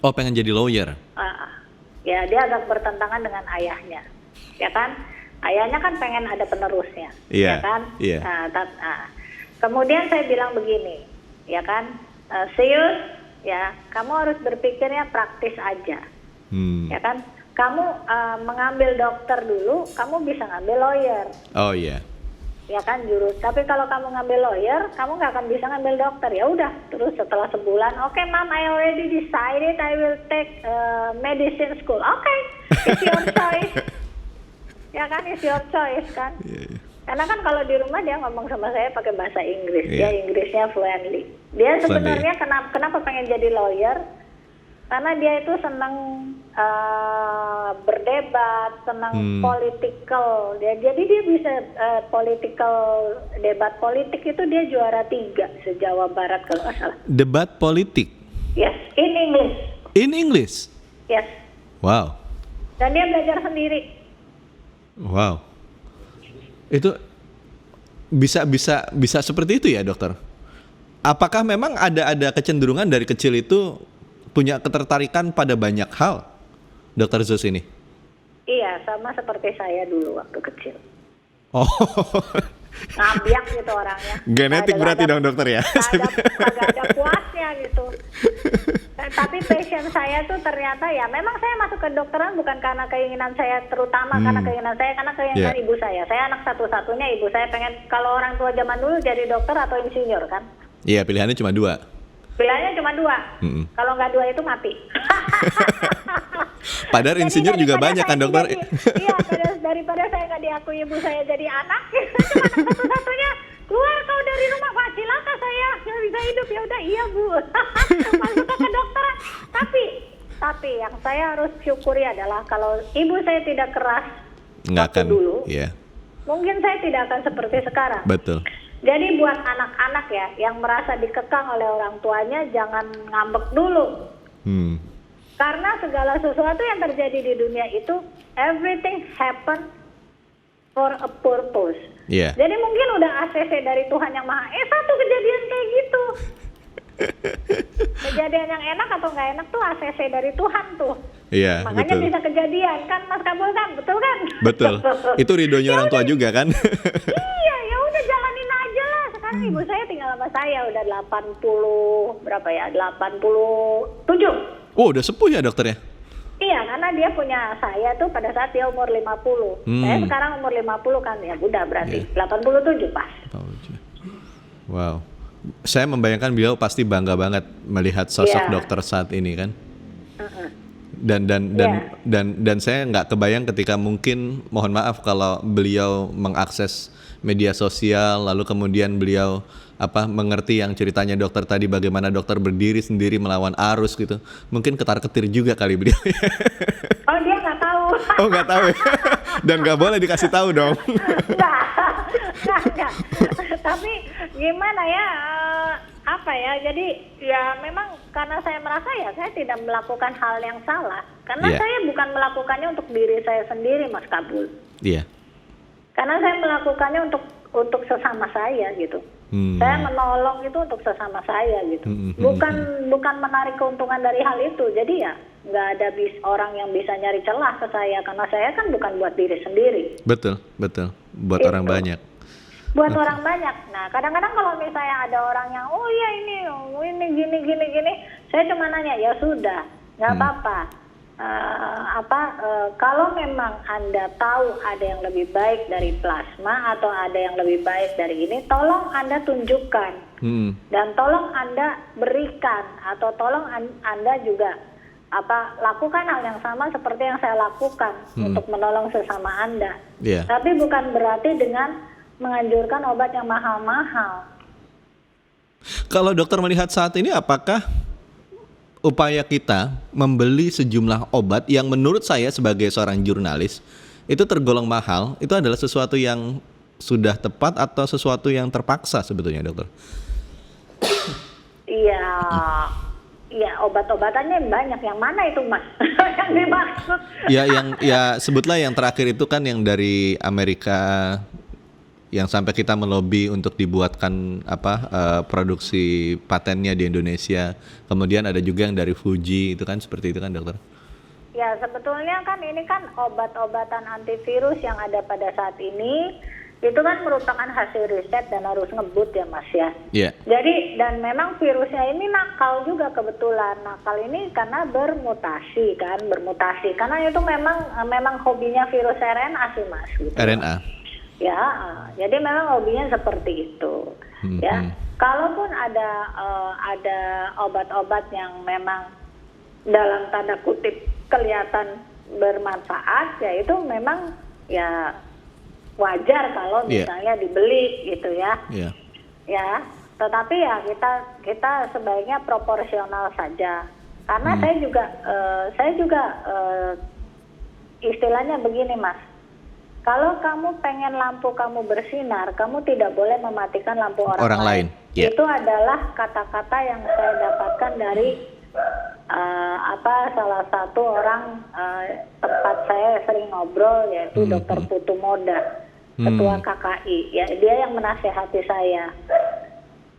Oh, pengen jadi lawyer? Ya, dia agak bertentangan dengan ayahnya, ya kan? Ayahnya kan pengen ada penerusnya, ya kan? Kemudian saya bilang begini, ya kan? Serius, ya, kamu harus berpikirnya praktis aja, ya kan? Kamu mengambil dokter dulu, kamu bisa ngambil lawyer. Oh iya. Ya kan, jurus. Tapi kalau kamu ngambil lawyer, kamu nggak akan bisa ngambil dokter. Ya udah, terus setelah sebulan, okay, Mom, I already decided I will take medicine school. Okay, it's your choice. Ya kan, it's your choice kan. Karena kan kalau di rumah dia ngomong sama saya pakai bahasa Inggris. Dia Inggrisnya fluently. Dia sebenarnya kenapa pengen jadi lawyer? Karena dia itu senang berdebat, senang political. Jadi dia bisa political, debat politik itu dia juara 3 se-Jawa Barat kalau nggak salah. Debat politik? Yes, in English. In English? Yes. Wow. Dan dia belajar sendiri. Wow. Itu bisa seperti itu ya, dokter? Apakah memang ada kecenderungan dari kecil itu punya ketertarikan pada banyak hal, Dokter Zos ini? Iya, sama seperti saya dulu waktu kecil. Oh. Ngambiak gitu orangnya. Genetik berarti dong dokter ya? Kagak ada puasnya gitu. Tapi passion saya tuh ternyata ya memang saya masuk ke dokteran bukan karena keinginan saya terutama karena keinginan ibu saya. Saya anak satu-satunya, ibu saya pengen, kalau orang tua zaman dulu jadi dokter atau insinyur kan? Iya, pilihannya cuma 2. Pilihannya cuma 2. Kalau nggak 2 itu mati. Padahal insinyur juga banyak kan dokter? Iya, daripada saya nggak diakui ibu saya jadi anak, cuma anak satu-satunya. Keluar kau dari rumah, wah cilaka saya nggak bisa hidup. Ya udah, iya bu. Masuk ke kedokteran. Tapi yang saya harus syukuri adalah kalau ibu saya tidak keras nggak akan dulu, iya. Mungkin saya tidak akan seperti sekarang. Betul. Jadi buat anak-anak ya yang merasa dikekang oleh orang tuanya, jangan ngambek dulu. Karena segala sesuatu yang terjadi di dunia itu, everything happen for a purpose. Yeah. Jadi mungkin udah ACC dari Tuhan Yang Maha Esa tuh kejadian kayak gitu. Kejadian yang enak atau nggak enak tuh ACC dari Tuhan tuh. Iya, makanya betul. bisa kejadian kan, Mas Kabul kan, betul kan? Betul. Itu ridhonya orang tua juga kan? Iya, ya udah jalanin aja lah. Sekarang ibu saya tinggal sama saya udah 80 berapa ya? 87. Oh, udah sepuh ya dokter ya? Iya, karena dia punya saya tuh pada saat dia umur 50. Saya sekarang umur 50 kan, ya udah berarti 87 pas. Wow. Saya membayangkan beliau pasti bangga banget melihat sosok dokter saat ini kan? Dan saya nggak kebayang ketika mungkin, mohon maaf kalau beliau mengakses media sosial lalu kemudian beliau mengerti yang ceritanya dokter tadi, bagaimana dokter berdiri sendiri melawan arus gitu, mungkin ketar-ketir juga kali beliau. Oh, dia nggak tahu. Oh, nggak tahu ya? Dan nggak boleh dikasih tahu dong. Nggak. Tapi gimana ya? Jadi ya memang karena saya merasa ya saya tidak melakukan hal yang salah. Karena saya bukan melakukannya untuk diri saya sendiri, Mas Kabul. Iya. Karena saya melakukannya untuk sesama saya gitu. Saya menolong itu untuk sesama saya gitu. Bukan menarik keuntungan dari hal itu. Jadi ya nggak ada orang yang bisa nyari celah ke saya karena saya kan bukan buat diri sendiri. Betul. Buat orang banyak. Buat orang banyak. Nah, kadang-kadang kalau misalnya ada orang yang ini gini, saya cuma nanya, ya sudah, nggak apa-apa. Kalau memang Anda tahu ada yang lebih baik dari plasma atau ada yang lebih baik dari ini, tolong Anda tunjukkan. Dan tolong Anda berikan, atau tolong Anda juga lakukan hal yang sama seperti yang saya lakukan untuk menolong sesama Anda. Tapi bukan berarti dengan menganjurkan obat yang mahal-mahal. Kalau dokter melihat saat ini, apakah upaya kita membeli sejumlah obat yang menurut saya sebagai seorang jurnalis itu tergolong mahal, itu adalah sesuatu yang sudah tepat atau sesuatu yang terpaksa sebetulnya, dokter? Iya, obat-obatannya banyak. Yang mana itu, Mas? Yang dimaksud? Sebutlah yang terakhir itu kan yang dari Amerika, yang sampai kita melobi untuk dibuatkan produksi patennya di Indonesia. Kemudian ada juga yang dari Fuji, itu kan seperti itu kan, dokter? Ya, sebetulnya kan ini kan obat-obatan antivirus yang ada pada saat ini itu kan merupakan hasil riset dan harus ngebut ya, Mas ya. Iya. Jadi dan memang virusnya ini nakal juga kebetulan. Nakal ini karena bermutasi. Karena itu memang hobinya virus RNA sih, Mas. Gitu. RNA. Ya, jadi memang hobinya seperti itu. Ya, kalaupun ada obat-obat yang memang dalam tanda kutip kelihatan bermanfaat, ya itu memang ya wajar kalau misalnya dibeli gitu ya. Ya, tetapi ya kita sebaiknya proporsional saja. Karena saya juga istilahnya begini, Mas. Kalau kamu pengen lampu kamu bersinar, kamu tidak boleh mematikan lampu orang lain. Yeah. Itu adalah kata-kata yang saya dapatkan dari salah satu orang tempat saya sering ngobrol, yaitu Dr. Putu Moda, Ketua KKI. Ya, dia yang menasehati saya.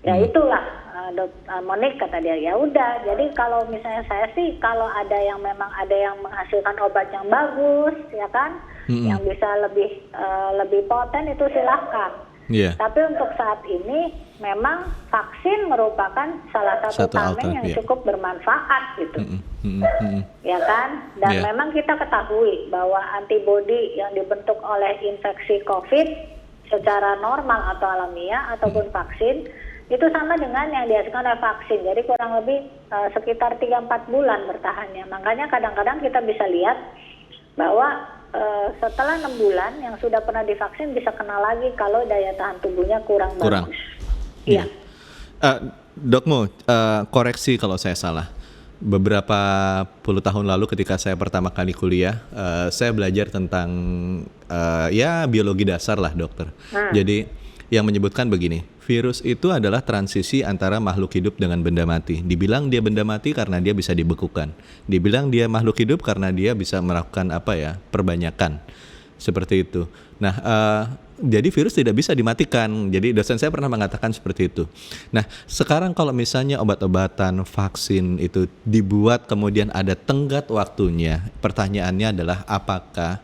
Ya itulah Monik, kata dia, ya udah. Jadi kalau misalnya saya sih, kalau ada yang memang ada yang menghasilkan obat yang bagus, ya kan, yang bisa lebih poten, itu silahkan. Yeah. Tapi untuk saat ini memang vaksin merupakan salah satu tameng yang cukup bermanfaat gitu. Ya kan? Dan memang kita ketahui bahwa antibodi yang dibentuk oleh infeksi COVID secara normal atau alamiah ataupun vaksin itu sama dengan yang dihasilkan oleh vaksin. Jadi kurang lebih sekitar 3-4 bulan bertahannya. Makanya kadang-kadang kita bisa lihat bahwa setelah 6 bulan yang sudah pernah divaksin bisa kena lagi kalau daya tahan tubuhnya kurang. Bagus. Iya. Dok Mo, koreksi kalau saya salah. Beberapa puluh tahun lalu ketika saya pertama kali kuliah, saya belajar tentang biologi dasar lah, dokter. Jadi yang menyebutkan begini, virus itu adalah transisi antara makhluk hidup dengan benda mati. Dibilang dia benda mati karena dia bisa dibekukan. Dibilang dia makhluk hidup karena dia bisa melakukan perbanyakan. Seperti itu. Nah, jadi virus tidak bisa dimatikan. Jadi dosen saya pernah mengatakan seperti itu. Nah, sekarang kalau misalnya obat-obatan, vaksin itu dibuat kemudian ada tenggat waktunya, pertanyaannya adalah apakah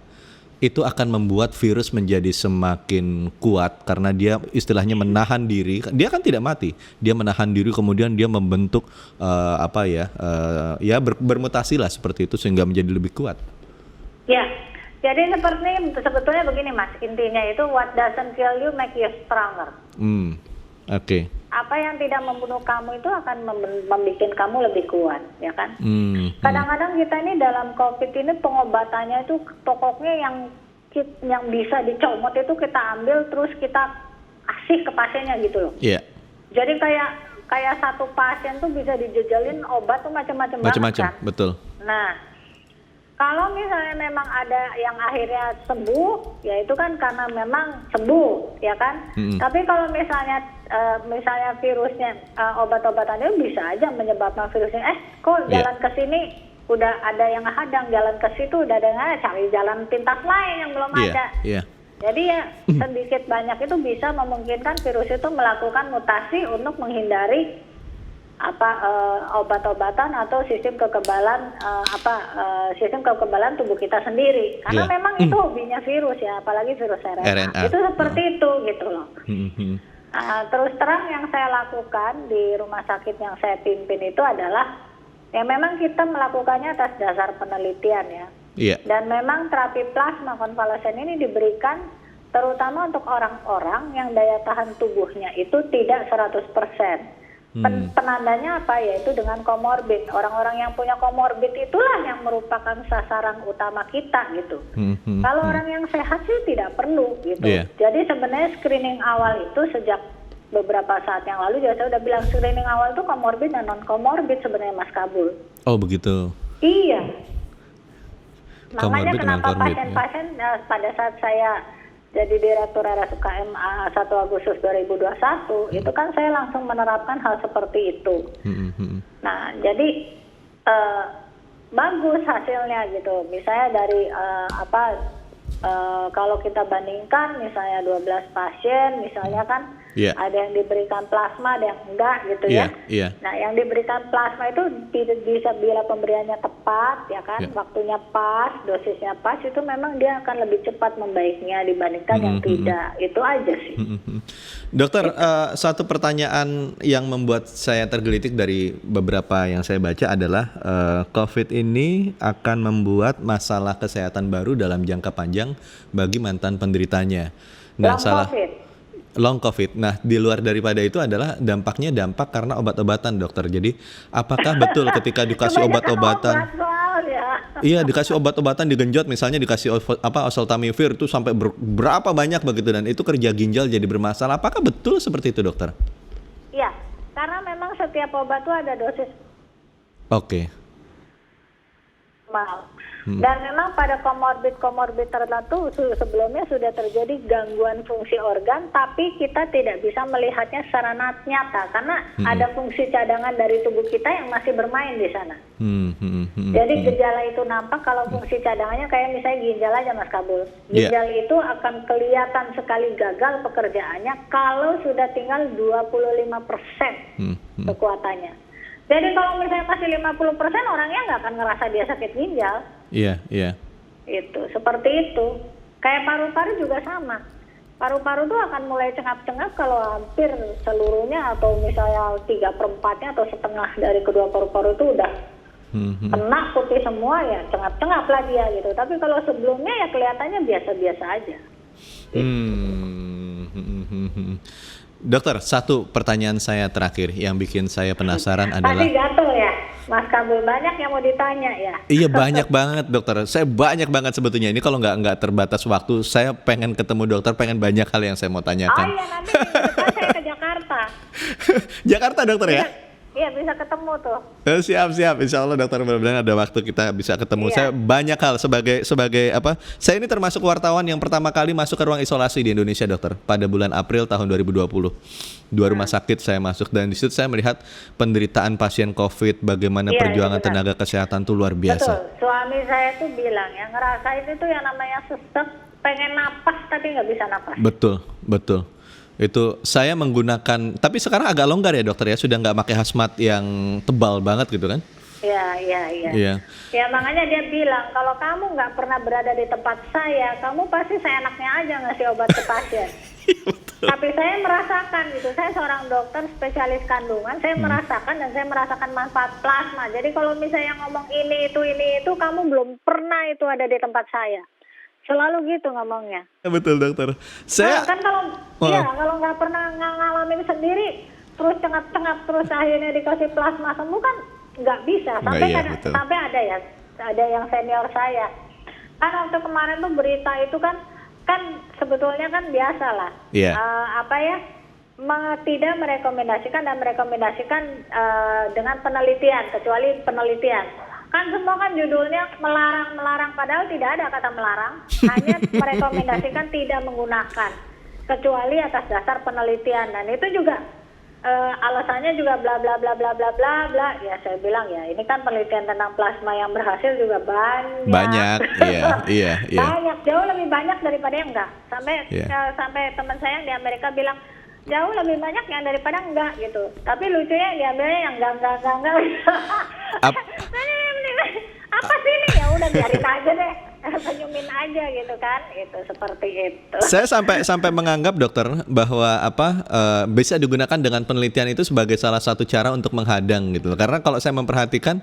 itu akan membuat virus menjadi semakin kuat karena dia istilahnya menahan diri. Dia kan tidak mati, dia menahan diri kemudian dia membentuk bermutasi lah seperti itu sehingga menjadi lebih kuat. Ya, jadi sebetulnya begini Mas, intinya itu what doesn't kill you make you stronger. Oke. Apa yang tidak membunuh kamu itu akan membuat kamu lebih kuat, ya kan? Kadang-kadang kita ini dalam COVID ini pengobatannya itu pokoknya yang bisa dicomot itu kita ambil terus kita kasih ke pasiennya gitu loh. Iya. Yeah. Jadi kayak satu pasien tuh bisa dijejalin obat tuh macam-macam banget kan? Betul. Nah, kalau misalnya memang ada yang akhirnya sembuh, ya itu kan karena memang sembuh, ya kan? Tapi kalau misalnya virusnya, obat-obatannya bisa aja menyebabkan virusnya, kok jalan ke sini udah ada yang hadang, jalan ke situ udah ada yang cari jalan pintas lain yang belum ada. Jadi ya sedikit banyak itu bisa memungkinkan virus itu melakukan mutasi untuk menghindari obat-obatan atau sistem kekebalan tubuh kita sendiri, karena memang itu hobinya virus ya, apalagi virus RNA. Itu seperti itu gitu loh. Terus terang yang saya lakukan di rumah sakit yang saya pimpin itu adalah ya memang kita melakukannya atas dasar penelitian ya. Dan memang terapi plasma konvalesen ini diberikan terutama untuk orang-orang yang daya tahan tubuhnya itu tidak 100%. Penandanya apa? Yaitu dengan komorbid. Orang-orang yang punya komorbid itulah yang merupakan sasaran utama kita gitu. Kalau orang yang sehat sih tidak perlu gitu. Jadi sebenarnya screening awal itu sejak beberapa saat yang lalu juga saya udah bilang screening awal itu komorbid dan non komorbid sebenarnya Mas Kabul. Oh begitu. Iya. Makanya kenapa pasien-pasien pada saat saya jadi Direktur RSUKM 1 Agustus 2021, itu kan saya langsung menerapkan hal seperti itu. Nah, jadi bagus hasilnya gitu. Misalnya dari kalau kita bandingkan misalnya 12 pasien, misalnya kan ada yang diberikan plasma, ada yang enggak gitu ya. Nah, yang diberikan plasma itu bisa bila pemberiannya tepat ya kan, waktunya pas, dosisnya pas, itu memang dia akan lebih cepat membaiknya dibandingkan yang tidak. Itu aja sih. Dokter, satu pertanyaan yang membuat saya tergelitik dari beberapa yang saya baca adalah COVID ini akan membuat masalah kesehatan baru dalam jangka panjang bagi mantan penderitanya. Nah, long COVID. Nah, di luar daripada itu adalah dampak karena obat-obatan, dokter. Jadi, apakah betul ketika dikasih obat-obatan? Iya, dikasih obat-obatan digenjot, misalnya dikasih oseltamivir itu sampai berapa banyak begitu, dan itu kerja ginjal jadi bermasalah. Apakah betul seperti itu, dokter? Iya, karena memang setiap obat itu ada dosis. Oke. normal. Dan memang pada komorbid tertentu sebelumnya sudah terjadi gangguan fungsi organ, tapi kita tidak bisa melihatnya secara nyata karena ada fungsi cadangan dari tubuh kita yang masih bermain di sana. Jadi gejala itu nampak kalau fungsi cadangannya kayak misalnya ginjal aja Mas Kabul. Ginjal itu akan kelihatan sekali gagal pekerjaannya kalau sudah tinggal 25% kekuatannya. Jadi kalau misalnya masih 50% orangnya nggak akan ngerasa dia sakit ginjal. Iya. Itu, seperti itu. Kayak paru-paru juga sama. Paru-paru tuh akan mulai cengap-cengap kalau hampir seluruhnya atau misalnya 3/4-nya atau setengah dari kedua paru-paru itu udah kena putih semua ya cengap-cengap lah dia gitu. Tapi kalau sebelumnya ya kelihatannya biasa-biasa aja. Dokter, satu pertanyaan saya terakhir yang bikin saya penasaran adalah... Pasti gatel ya, Mas Kabul, banyak yang mau ditanya ya. Iya banyak banget dokter, saya banyak banget sebetulnya. Ini kalau nggak terbatas waktu, saya pengen ketemu dokter, pengen banyak hal yang saya mau tanyakan. Oh iya, nanti minggu depan saya ke Jakarta. Jakarta dokter ya? Iya bisa ketemu tuh. Siap, insya Allah dokter, mudah-mudahan ada waktu kita bisa ketemu. Iya. Saya banyak hal sebagai apa? Saya ini termasuk wartawan yang pertama kali masuk ke ruang isolasi di Indonesia dokter pada bulan April tahun 2020. Dua rumah sakit saya masuk dan di situ saya melihat penderitaan pasien COVID, bagaimana perjuangan tenaga kesehatan tuh luar biasa. Betul. Suami saya tuh bilang yang ngerasain itu yang namanya sesek, pengen napas tapi nggak bisa napas. Betul. Itu saya menggunakan, tapi sekarang agak longgar ya dokter ya, sudah nggak pakai hazmat yang tebal banget gitu kan? Iya. Ya makanya dia bilang kalau kamu nggak pernah berada di tempat saya, kamu pasti seenaknya aja ngasih obat ke pasien. Tapi saya merasakan gitu, saya seorang dokter spesialis kandungan, saya merasakan dan saya merasakan manfaat plasma. Jadi kalau misalnya ngomong ini itu, kamu belum pernah itu ada di tempat saya. Selalu gitu ngomongnya. Betul dokter. Saya kan kalau nggak pernah ngalamin sendiri, terus cengap-cengap terus akhirnya dikasih plasma sembuh kan nggak bisa. Sampai ada yang senior saya. Kan waktu kemarin tuh berita itu kan sebetulnya kan biasa lah. Yeah. Tidak merekomendasikan dan merekomendasikan dengan penelitian, kecuali penelitian. Kan semua kan judulnya melarang, padahal tidak ada kata melarang, hanya merekomendasikan tidak menggunakan, kecuali atas dasar penelitian. Dan itu juga alasannya juga bla bla bla bla bla bla bla. Ya saya bilang ya ini kan penelitian tentang plasma yang berhasil juga banyak. Iya. Banyak, jauh lebih banyak daripada yang enggak. Sampai teman saya yang di Amerika bilang jauh lebih banyak yang daripada enggak gitu. Tapi lucunya yang diambilnya yang enggak. Apa sih ini? Ya udah biarin aja deh. Senyumin aja gitu kan. Itu seperti itu. Saya sampai menganggap dokter bahwa bisa digunakan dengan penelitian itu sebagai salah satu cara untuk menghadang gitu. Karena kalau saya memperhatikan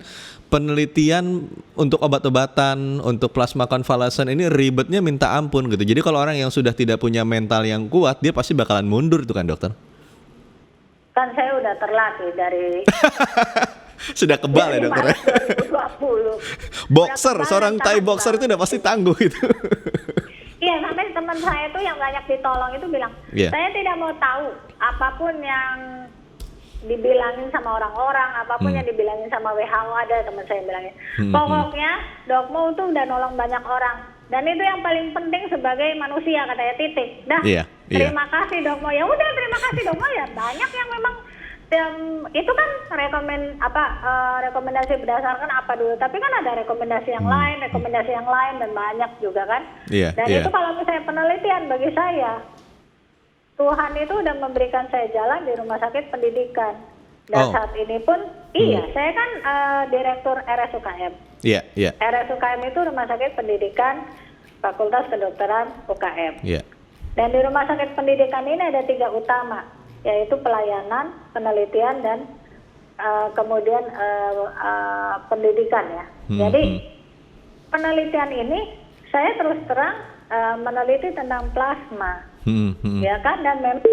penelitian untuk obat-obatan, untuk plasma konvalesen ini ribetnya minta ampun gitu. Jadi kalau orang yang sudah tidak punya mental yang kuat, dia pasti bakalan mundur itu kan dokter. Kan saya udah terlatih dari sudah kebal ya dokter. 2020. Boxer, seorang Thai boxer itu udah pasti tangguh itu. Iya, sampai teman saya itu yang banyak ditolong itu bilang, saya tidak mau tahu apapun yang dibilangin sama orang-orang, apapun yang dibilangin sama WHO, ada teman saya bilangnya. Pokoknya Dokmo itu udah nolong banyak orang. Dan itu yang paling penting sebagai manusia, katanya titik. Terima kasih Dokmo. Ya udah, terima kasih Dokmo ya. Banyak yang memang itu kan rekomendasi berdasarkan apa dulu, tapi kan ada rekomendasi yang lain dan banyak juga kan. Dan itu kalau misalnya penelitian bagi saya, Tuhan itu udah memberikan saya jalan di rumah sakit pendidikan. Dan saat ini pun saya kan direktur RSUKM. RSUKM itu rumah sakit pendidikan Fakultas Kedokteran UKM. Dan di rumah sakit pendidikan ini ada 3 utama, yaitu pelayanan, penelitian, dan kemudian pendidikan ya. Jadi penelitian ini saya terus terang meneliti tentang plasma, ya kan, dan memang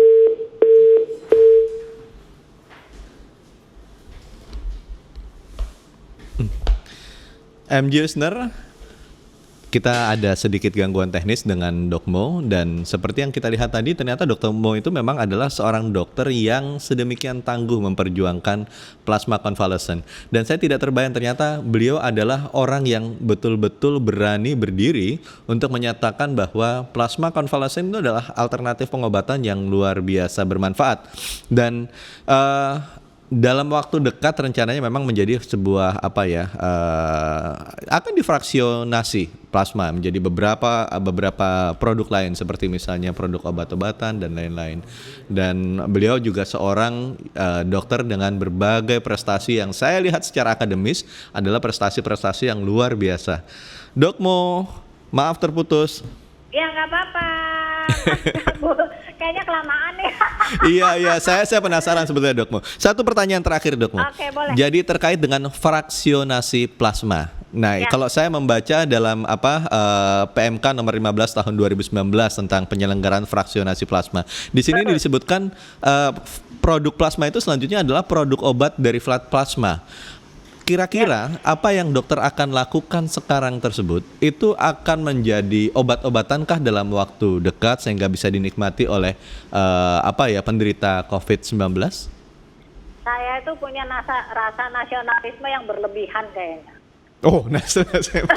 MG listener, Kita ada sedikit gangguan teknis dengan Dok Mo, dan seperti yang kita lihat tadi ternyata Dr. Mo itu memang adalah seorang dokter yang sedemikian tangguh memperjuangkan plasma konvalesen. Dan saya tidak terbayang ternyata beliau adalah orang yang betul-betul berani berdiri untuk menyatakan bahwa plasma konvalesen itu adalah alternatif pengobatan yang luar biasa bermanfaat. Dan dalam waktu dekat rencananya memang menjadi sebuah akan difraksionasi plasma menjadi beberapa produk lain seperti misalnya produk obat-obatan dan lain-lain. Dan beliau juga seorang dokter dengan berbagai prestasi yang saya lihat secara akademis adalah prestasi-prestasi yang luar biasa. Dok Mo, maaf terputus. Ya nggak apa-apa. Kayaknya kelamaan ya. Iya, saya penasaran sebetulnya Dok Mo. Satu pertanyaan terakhir Dok Mo. Oke, boleh. Jadi terkait dengan fraksionasi plasma. Nah, Ya. kalau saya membaca dalam PMK nomor 15 tahun 2019 tentang penyelenggaraan fraksionasi plasma. Di sini disebutkan produk plasma itu selanjutnya adalah produk obat dari plasma. Kira-kira apa yang dokter akan lakukan sekarang tersebut itu akan menjadi obat-obatankah dalam waktu dekat sehingga bisa dinikmati oleh penderita COVID-19? Saya itu punya rasa nasionalisme yang berlebihan kayaknya. Oh, nasionalisme.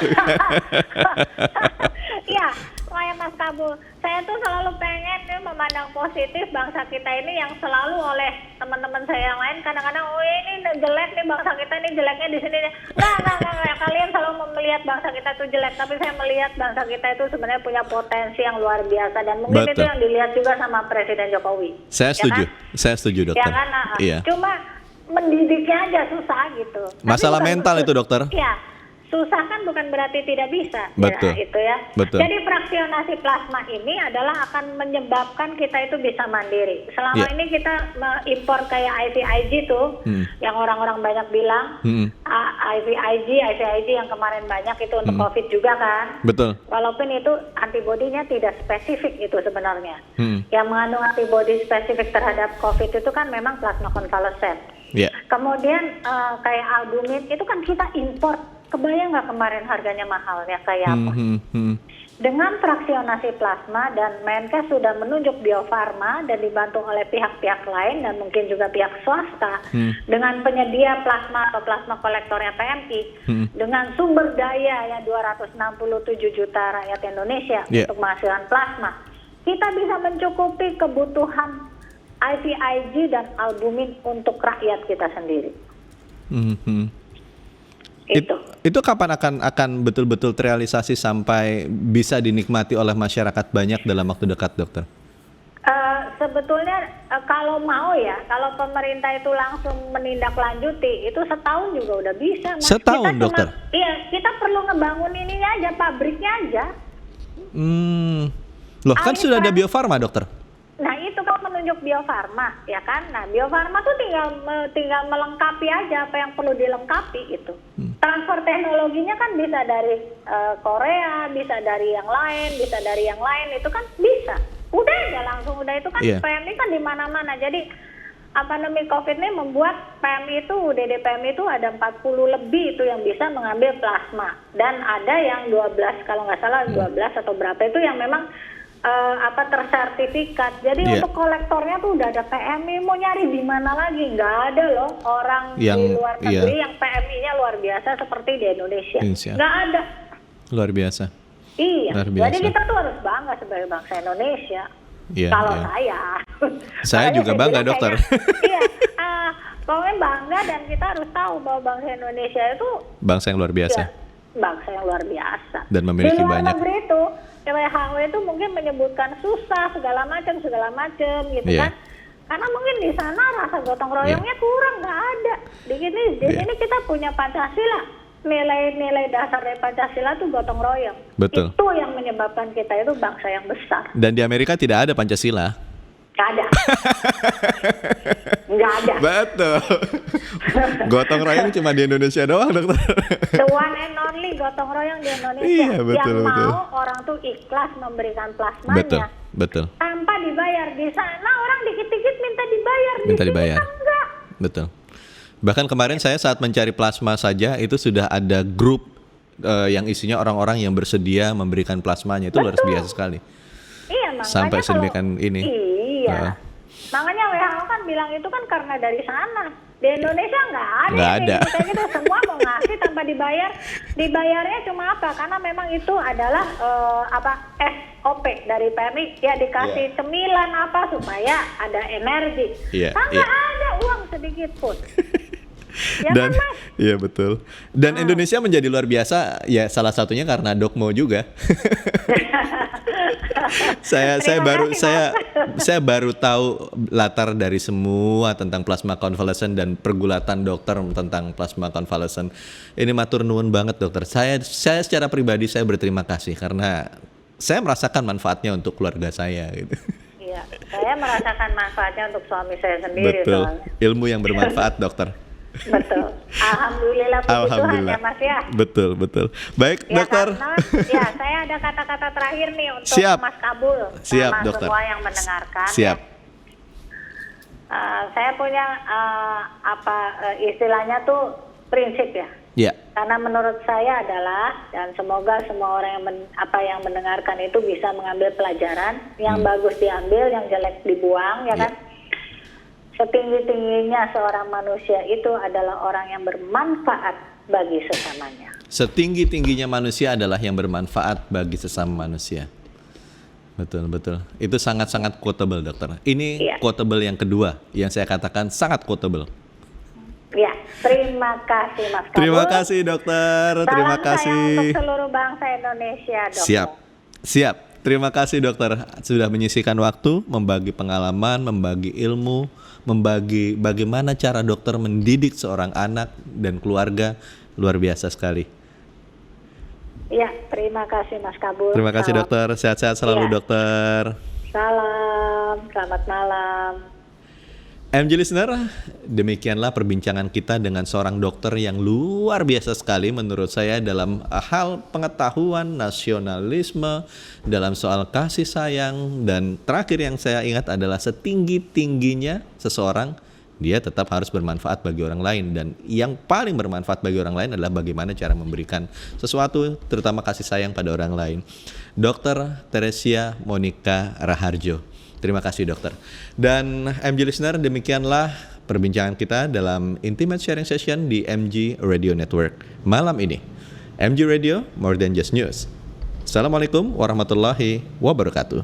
Iya, kayak Mas Kabul. Saya tuh selalu pengen memandang positif bangsa kita ini yang selalu oleh teman-teman saya yang lain kadang-kadang, oh ini jelek nih bangsa kita ini, jeleknya di sini. Nggak. Kalian selalu melihat bangsa kita itu jelek, tapi saya melihat bangsa kita itu sebenarnya punya potensi yang luar biasa, dan mungkin itu yang dilihat juga sama Presiden Jokowi. Saya setuju, saya setuju dokter. Ya kan? Iya. Cuma mendidiknya aja susah gitu. Masalah mental itu dokter. Iya. Susah kan bukan berarti tidak bisa. Betul. Ya, itu ya. Betul. Jadi fraksionasi plasma ini adalah akan menyebabkan kita itu bisa mandiri. Selama ini kita impor kayak IVIG tuh, yang orang-orang banyak bilang, IVIG yang kemarin banyak itu untuk COVID juga kan. Betul. Walaupun itu antibodinya tidak spesifik itu sebenarnya. Yang mengandung antibodi spesifik terhadap COVID itu kan memang plasma konvalesen. Yeah. Kemudian kayak albumin itu kan kita impor. Kebayang nggak kemarin harganya mahalnya kayak apa? Dengan fraksionasi plasma, dan Menkes sudah menunjuk Bio Farma dan dibantu oleh pihak-pihak lain dan mungkin juga pihak swasta dengan penyedia plasma atau plasma kolektornya PMI dengan sumber daya ya 267 juta rakyat Indonesia untuk menghasilkan plasma, kita bisa mencukupi kebutuhan IVIG dan albumin untuk rakyat kita sendiri. Itu kapan akan betul-betul terrealisasi sampai bisa dinikmati oleh masyarakat banyak dalam waktu dekat, dokter? Sebetulnya kalau mau ya, kalau pemerintah itu langsung menindaklanjuti, itu setahun juga udah bisa. Mas. Setahun, dokter? Iya, kita perlu ngebangun ininya aja, pabriknya aja. Loh, kan sudah ada Bio Farma, dokter? Nah itu kan menunjuk Bio Farma, ya kan? Nah Bio Farma tuh tinggal melengkapi aja apa yang perlu dilengkapi itu. Transfer teknologinya kan bisa dari Korea, bisa dari yang lain, bisa dari yang lain, itu kan bisa. Udah aja langsung, udah itu kan PMI kan di mana-mana. Jadi pandemi COVID ini membuat PMI itu, UDD PMI itu ada 40 lebih itu yang bisa mengambil plasma. Dan ada yang 12, kalau nggak salah 12 atau berapa itu yang memang tersertifikat. Jadi untuk kolektornya tuh udah ada PMI, mau nyari di mana lagi? Nggak ada loh orang di luar negeri yang PMI-nya luar biasa seperti di Indonesia. Nggak ada. Luar biasa. Iya. Luar biasa. Jadi kita tuh harus bangga sebagai bangsa Indonesia. Kalau saya juga bangga, dokter. Iya. Pokoknya bangga, dan kita harus tahu bahwa bangsa Indonesia itu bangsa yang luar biasa. Ya, bangsa yang luar biasa. Dan memiliki banyak. Di luar banyak. negeri itu WHO itu mungkin menyebutkan susah segala macam gitu kan, karena mungkin di sana rasa gotong royongnya kurang, nggak ada. Di sini kita punya Pancasila, nilai-nilai dasar dari Pancasila itu gotong royong. Betul. Itu yang menyebabkan kita itu bangsa yang besar. Dan di Amerika tidak ada Pancasila. Nggak ada. Nggak ada. Betul. Gotong royong cuma di Indonesia doang, dokter. The one and only gotong royong di Indonesia. Iya, betul, yang betul. mau orang tuh ikhlas memberikan plasmanya. Betul. Tanpa dibayar. Di sana orang dikit-dikit minta dibayar. Minta dibayar. Kan enggak. Betul. Bahkan kemarin saya saat mencari plasma saja itu sudah ada grup yang isinya orang-orang yang bersedia memberikan plasmanya. Itu luar biasa sekali. Iya, makanya Sampai sedemikian ini. Iya. Makanya WHO kan bilang itu kan karena dari sana. Di Indonesia nggak ada. Nggak ada. Kayak gitu. Semua mau ngasih tanpa dibayar. Dibayarnya cuma apa? Karena memang itu adalah SOP dari PMI. Ya dikasih cemilan apa supaya ada energi. Kan nggak ada uang sedikit pun. Ya Dan kan, Mas? iya betul. Dan Indonesia menjadi luar biasa ya, salah satunya karena Dokmo juga. saya baru tahu latar dari semua tentang plasma konvalesen dan pergulatan dokter tentang plasma konvalesen. Ini matur nuwun banget dokter. Saya secara pribadi saya berterima kasih karena saya merasakan manfaatnya untuk keluarga saya gitu. Iya, saya merasakan manfaatnya untuk suami saya sendiri. Betul. Soalnya. Ilmu yang bermanfaat dokter. Betul. Alhamdulillah puji Tuhan ya Mas ya. Betul. Baik ya, dokter. Karena, saya ada kata-kata terakhir nih untuk Siap. Mas Kabul. Siap sama dokter. semua yang mendengarkan. Siap. Saya punya istilahnya tuh prinsip ya. Ya. Karena menurut saya adalah, dan semoga semua orang yang mendengarkan itu bisa mengambil pelajaran, yang bagus diambil, yang jelek dibuang, ya kan? Setinggi-tingginya seorang manusia itu adalah orang yang bermanfaat bagi sesamanya. Setinggi-tingginya manusia adalah yang bermanfaat bagi sesama manusia. Betul. Itu sangat-sangat quotable dokter. Ini quotable yang kedua yang saya katakan sangat quotable. Ya, terima kasih Mas Kabul. Terima kasih dokter. Terima kasih. Salam sayang untuk seluruh bangsa Indonesia, dokter. Siap. Terima kasih dokter sudah menyisihkan waktu, membagi pengalaman, membagi ilmu, membagi bagaimana cara dokter mendidik seorang anak dan keluarga. Luar biasa sekali. Ya, terima kasih Mas Kabul. Terima kasih dokter. Sehat-sehat selalu dokter. Salam, selamat malam. MG Listener, demikianlah perbincangan kita dengan seorang dokter yang luar biasa sekali menurut saya dalam hal pengetahuan, nasionalisme, dalam soal kasih sayang, dan terakhir yang saya ingat adalah setinggi-tingginya seseorang, dia tetap harus bermanfaat bagi orang lain, dan yang paling bermanfaat bagi orang lain adalah bagaimana cara memberikan sesuatu, terutama kasih sayang pada orang lain. Dr. Teresia Monika Raharjo. Terima kasih dokter. Dan MG Listener, demikianlah perbincangan kita dalam Intimate Sharing Session di MG Radio Network malam ini. MG Radio, more than just news. Assalamualaikum warahmatullahi wabarakatuh.